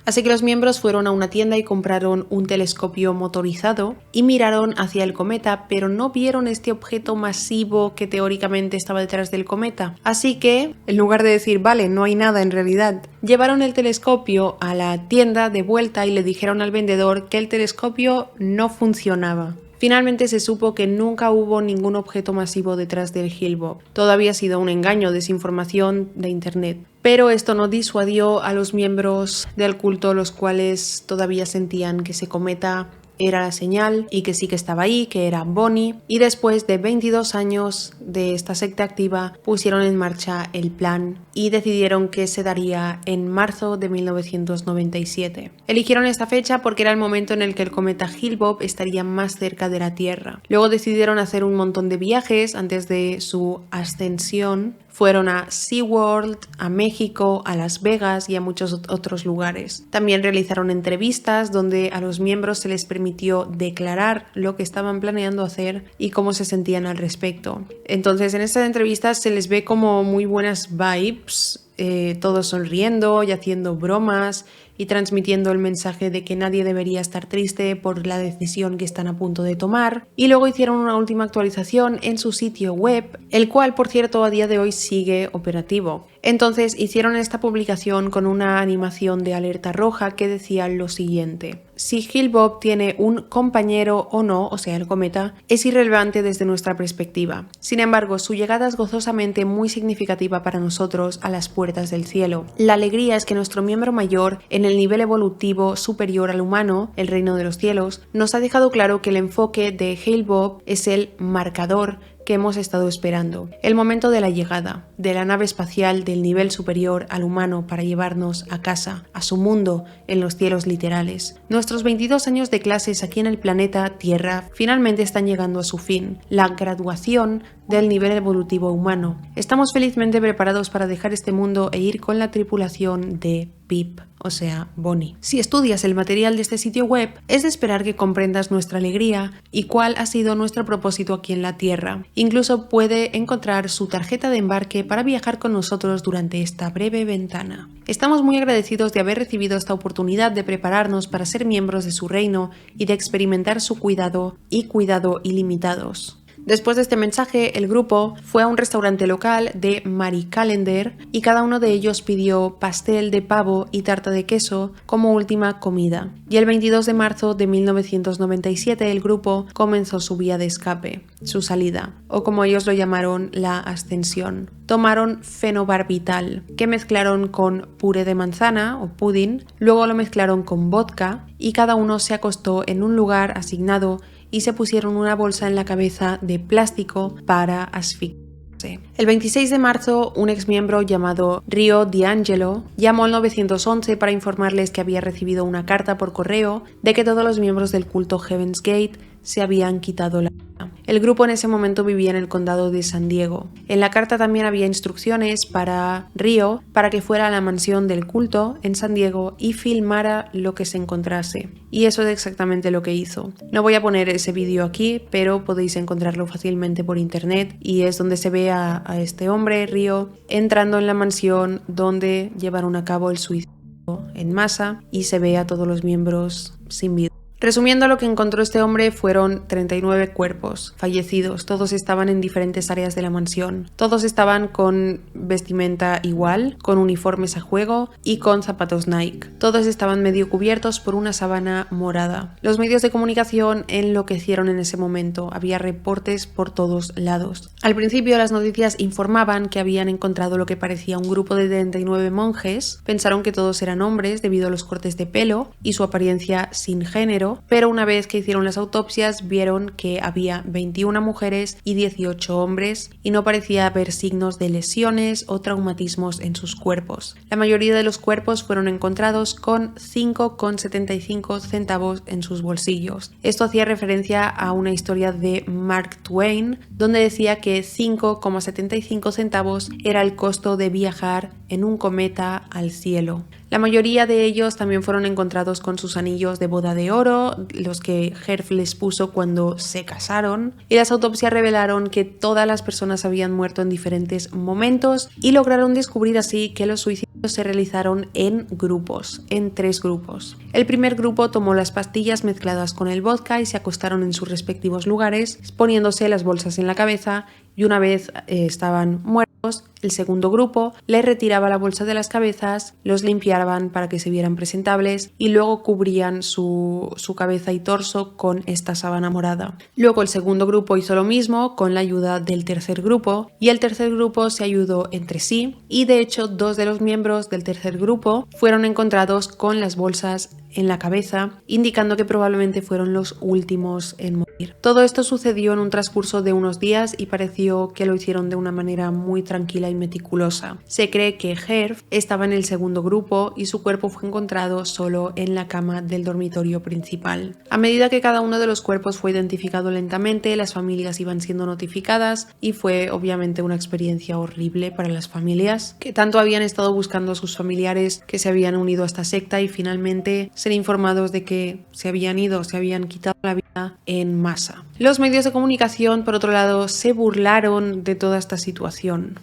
Speaker 1: Así que los miembros fueron a una tienda y compraron un telescopio motorizado y miraron hacia el cometa, pero no vieron este objeto masivo que teóricamente estaba detrás del cometa. Así que, en lugar de decir, vale, no hay nada en realidad, llevaron el telescopio a la tienda de vuelta y le dijeron al vendedor que el telescopio no funcionaba. Finalmente se supo que nunca hubo ningún objeto masivo detrás del Hale-Bopp. Todo había sido un engaño, desinformación de internet. Pero esto no disuadió a los miembros del culto, los cuales todavía sentían que ese cometa era la señal y que sí que estaba ahí, que era Bonnie, y después de 22 años de esta secta activa pusieron en marcha el plan y decidieron que se daría en marzo de 1997. Eligieron esta fecha porque era el momento en el que el cometa Hale-Bopp estaría más cerca de la Tierra. Luego decidieron hacer un montón de viajes antes de su ascensión. Fueron a SeaWorld, a México, a Las Vegas y a muchos otros lugares. También realizaron entrevistas donde a los miembros se les permitió declarar lo que estaban planeando hacer y cómo se sentían al respecto. Entonces, en estas entrevistas se les ve como muy buenas vibes, todos sonriendo y haciendo bromas y transmitiendo el mensaje de que nadie debería estar triste por la decisión que están a punto de tomar. Y luego hicieron una última actualización en su sitio web, el cual, por cierto, a día de hoy sigue operativo. Entonces hicieron esta publicación con una animación de alerta roja que decía lo siguiente: si Hale-Bopp tiene un compañero o no, o sea el cometa, es irrelevante desde nuestra perspectiva. Sin embargo, su llegada es gozosamente muy significativa para nosotros a las puertas del cielo. La alegría es que nuestro miembro mayor, en el nivel evolutivo superior al humano, el reino de los cielos, nos ha dejado claro que el enfoque de Hale-Bopp es el marcador que hemos estado esperando, el momento de la llegada de la nave espacial del nivel superior al humano para llevarnos a casa, a su mundo en los cielos literales. Nuestros 22 años de clases aquí en el planeta Tierra finalmente están llegando a su fin, la graduación del nivel evolutivo humano. Estamos felizmente preparados para dejar este mundo e ir con la tripulación de Pip, o sea, Bonnie. Si estudias el material de este sitio web, es de esperar que comprendas nuestra alegría y cuál ha sido nuestro propósito aquí en la Tierra. Incluso puede encontrar su tarjeta de embarque para viajar con nosotros durante esta breve ventana. Estamos muy agradecidos de haber recibido esta oportunidad de prepararnos para ser miembros de su reino y de experimentar su cuidado ilimitados. Después de este mensaje, el grupo fue a un restaurante local de Marie Callender y cada uno de ellos pidió pastel de pavo y tarta de queso como última comida. Y el 22 de marzo de 1997 el grupo comenzó su vía de escape, su salida, o como ellos lo llamaron, la ascensión. Tomaron fenobarbital, que mezclaron con puré de manzana o pudding, luego lo mezclaron con vodka y cada uno se acostó en un lugar asignado y se pusieron una bolsa en la cabeza de plástico para asfixiarse. El 26 de marzo, un exmiembro llamado Rio D'Angelo llamó al 911 para informarles que había recibido una carta por correo de que todos los miembros del culto Heaven's Gate se habían quitado la vida. El grupo en ese momento vivía en el condado de San Diego. En la carta también había instrucciones para Rio para que fuera a la mansión del culto en San Diego y filmara lo que se encontrase. Y eso es exactamente lo que hizo. No voy a poner ese vídeo aquí, pero podéis encontrarlo fácilmente por internet y es donde se ve a este hombre, Rio, entrando en la mansión donde llevaron a cabo el suicidio en masa y se ve a todos los miembros sin vida. Resumiendo, lo que encontró este hombre fueron 39 cuerpos fallecidos. Todos estaban en diferentes áreas de la mansión. Todos estaban con vestimenta igual, con uniformes a juego y con zapatos Nike. Todos estaban medio cubiertos por una sábana morada. Los medios de comunicación enloquecieron en ese momento. Había reportes por todos lados. Al principio las noticias informaban que habían encontrado lo que parecía un grupo de 39 monjes. Pensaron que todos eran hombres debido a los cortes de pelo y su apariencia sin género, pero una vez que hicieron las autopsias vieron que había 21 mujeres y 18 hombres y no parecía haber signos de lesiones o traumatismos en sus cuerpos. La mayoría de los cuerpos fueron encontrados con 5,75 centavos en sus bolsillos. Esto hacía referencia a una historia de Mark Twain donde decía que 5,75 centavos era el costo de viajar en un cometa al cielo. La mayoría de ellos también fueron encontrados con sus anillos de boda de oro, los que Herf les puso cuando se casaron, y las autopsias revelaron que todas las personas habían muerto en diferentes momentos y lograron descubrir así que los suicidios se realizaron en grupos, en 3 grupos. El primer grupo tomó las pastillas mezcladas con el vodka y se acostaron en sus respectivos lugares, poniéndose las bolsas en la cabeza, y una vez estaban muertos, el segundo grupo les retiraba la bolsa de las cabezas, los limpiaban para que se vieran presentables y luego cubrían su cabeza y torso con esta sábana morada. Luego el segundo grupo hizo lo mismo con la ayuda del tercer grupo, y el tercer grupo se ayudó entre sí, y de hecho 2 de los miembros del tercer grupo fueron encontrados con las bolsas en la cabeza, indicando que probablemente fueron los últimos en morir. Todo esto sucedió en un transcurso de unos días y pareció que lo hicieron de una manera muy tranquila y meticulosa. Se cree que Herb estaba en el segundo grupo y su cuerpo fue encontrado solo en la cama del dormitorio principal. A medida que cada uno de los cuerpos fue identificado lentamente, las familias iban siendo notificadas y fue obviamente una experiencia horrible para las familias, que tanto habían estado buscando a sus familiares que se habían unido a esta secta y finalmente ser informados de que se habían ido, se habían quitado la vida en masa. Los medios de comunicación, por otro lado, se burlaron de toda esta situación.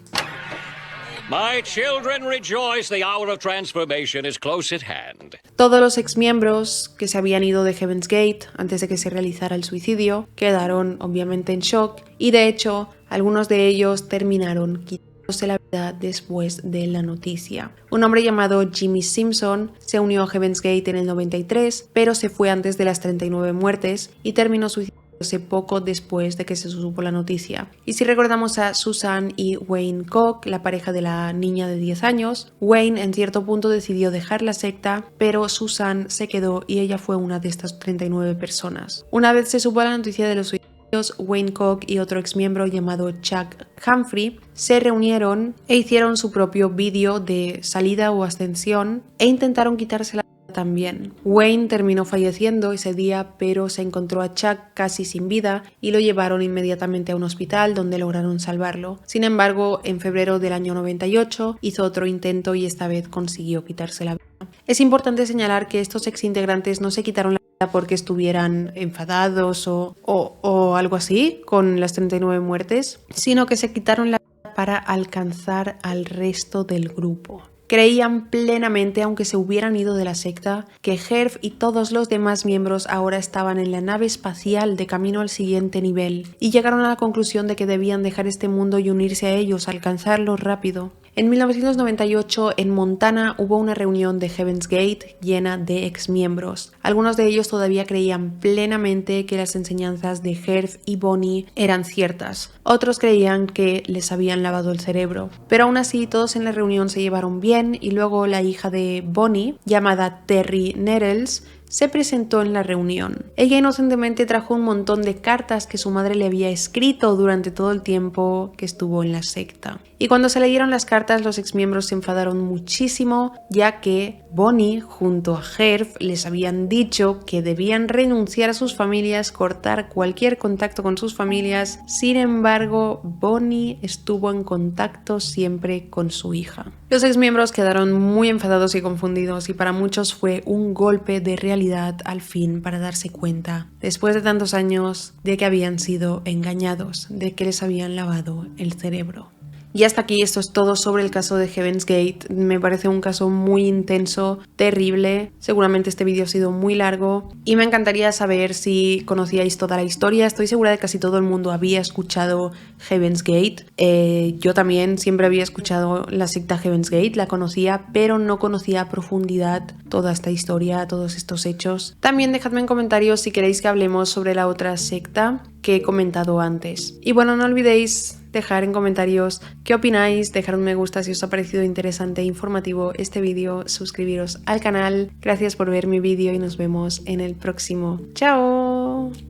Speaker 2: My children rejoice, the hour of transformation is close at hand.
Speaker 1: Todos los exmiembros que se habían ido de Heaven's Gate antes de que se realizara el suicidio quedaron obviamente en shock, y de hecho algunos de ellos terminaron quitándose la vida después de la noticia. Un hombre llamado Jimmy Simpson se unió a Heaven's Gate en el 93, pero se fue antes de las 39 muertes y terminó suicidándose poco después de que se supo la noticia. Y si recordamos a Susan y Wayne Koch, la pareja de la niña de 10 años, Wayne en cierto punto decidió dejar la secta, pero Susan se quedó y ella fue una de estas 39 personas. Una vez se supo la noticia de los suicidios, Wayne Koch y otro exmiembro llamado Chuck Humphrey se reunieron e hicieron su propio vídeo de salida o ascensión e intentaron quitarse la también. Wayne terminó falleciendo ese día, pero se encontró a Chuck casi sin vida y lo llevaron inmediatamente a un hospital donde lograron salvarlo. Sin embargo, en febrero del año 98 hizo otro intento y esta vez consiguió quitarse la vida. Es importante señalar que estos exintegrantes no se quitaron la vida porque estuvieran enfadados o algo así con las 39 muertes, sino que se quitaron la vida para alcanzar al resto del grupo. Creían plenamente, aunque se hubieran ido de la secta, que Herb y todos los demás miembros ahora estaban en la nave espacial de camino al siguiente nivel, y llegaron a la conclusión de que debían dejar este mundo y unirse a ellos, alcanzarlo rápido. En 1998, en Montana, hubo una reunión de Heaven's Gate llena de exmiembros. Algunos de ellos todavía creían plenamente que las enseñanzas de Herb y Bonnie eran ciertas. Otros creían que les habían lavado el cerebro. Pero aún así, todos en la reunión se llevaron bien, y luego la hija de Bonnie, llamada Terry Nettles, se presentó en la reunión. Ella inocentemente trajo un montón de cartas que su madre le había escrito durante todo el tiempo que estuvo en la secta. Y cuando se leyeron las cartas, los exmiembros se enfadaron muchísimo, ya que Bonnie junto a Herb les habían dicho que debían renunciar a sus familias, cortar cualquier contacto con sus familias. Sin embargo, Bonnie estuvo en contacto siempre con su hija. Los exmiembros quedaron muy enfadados y confundidos, y para muchos fue un golpe de realidad al fin para darse cuenta, después de tantos años, de que habían sido engañados, de que les habían lavado el cerebro. Y hasta aquí, esto es todo sobre el caso de Heaven's Gate. Me parece un caso muy intenso, terrible. Seguramente este vídeo ha sido muy largo y me encantaría saber si conocíais toda la historia. Estoy segura de que casi todo el mundo había escuchado Heaven's Gate. Yo también siempre había escuchado la secta Heaven's Gate, la conocía, pero no conocía a profundidad toda esta historia, todos estos hechos. También dejadme en comentarios si queréis que hablemos sobre la otra secta que he comentado antes. Y bueno, no olvidéis dejar en comentarios qué opináis, dejar un me gusta si os ha parecido interesante e informativo este vídeo, suscribiros al canal. Gracias por ver mi vídeo y nos vemos en el próximo. ¡Chao!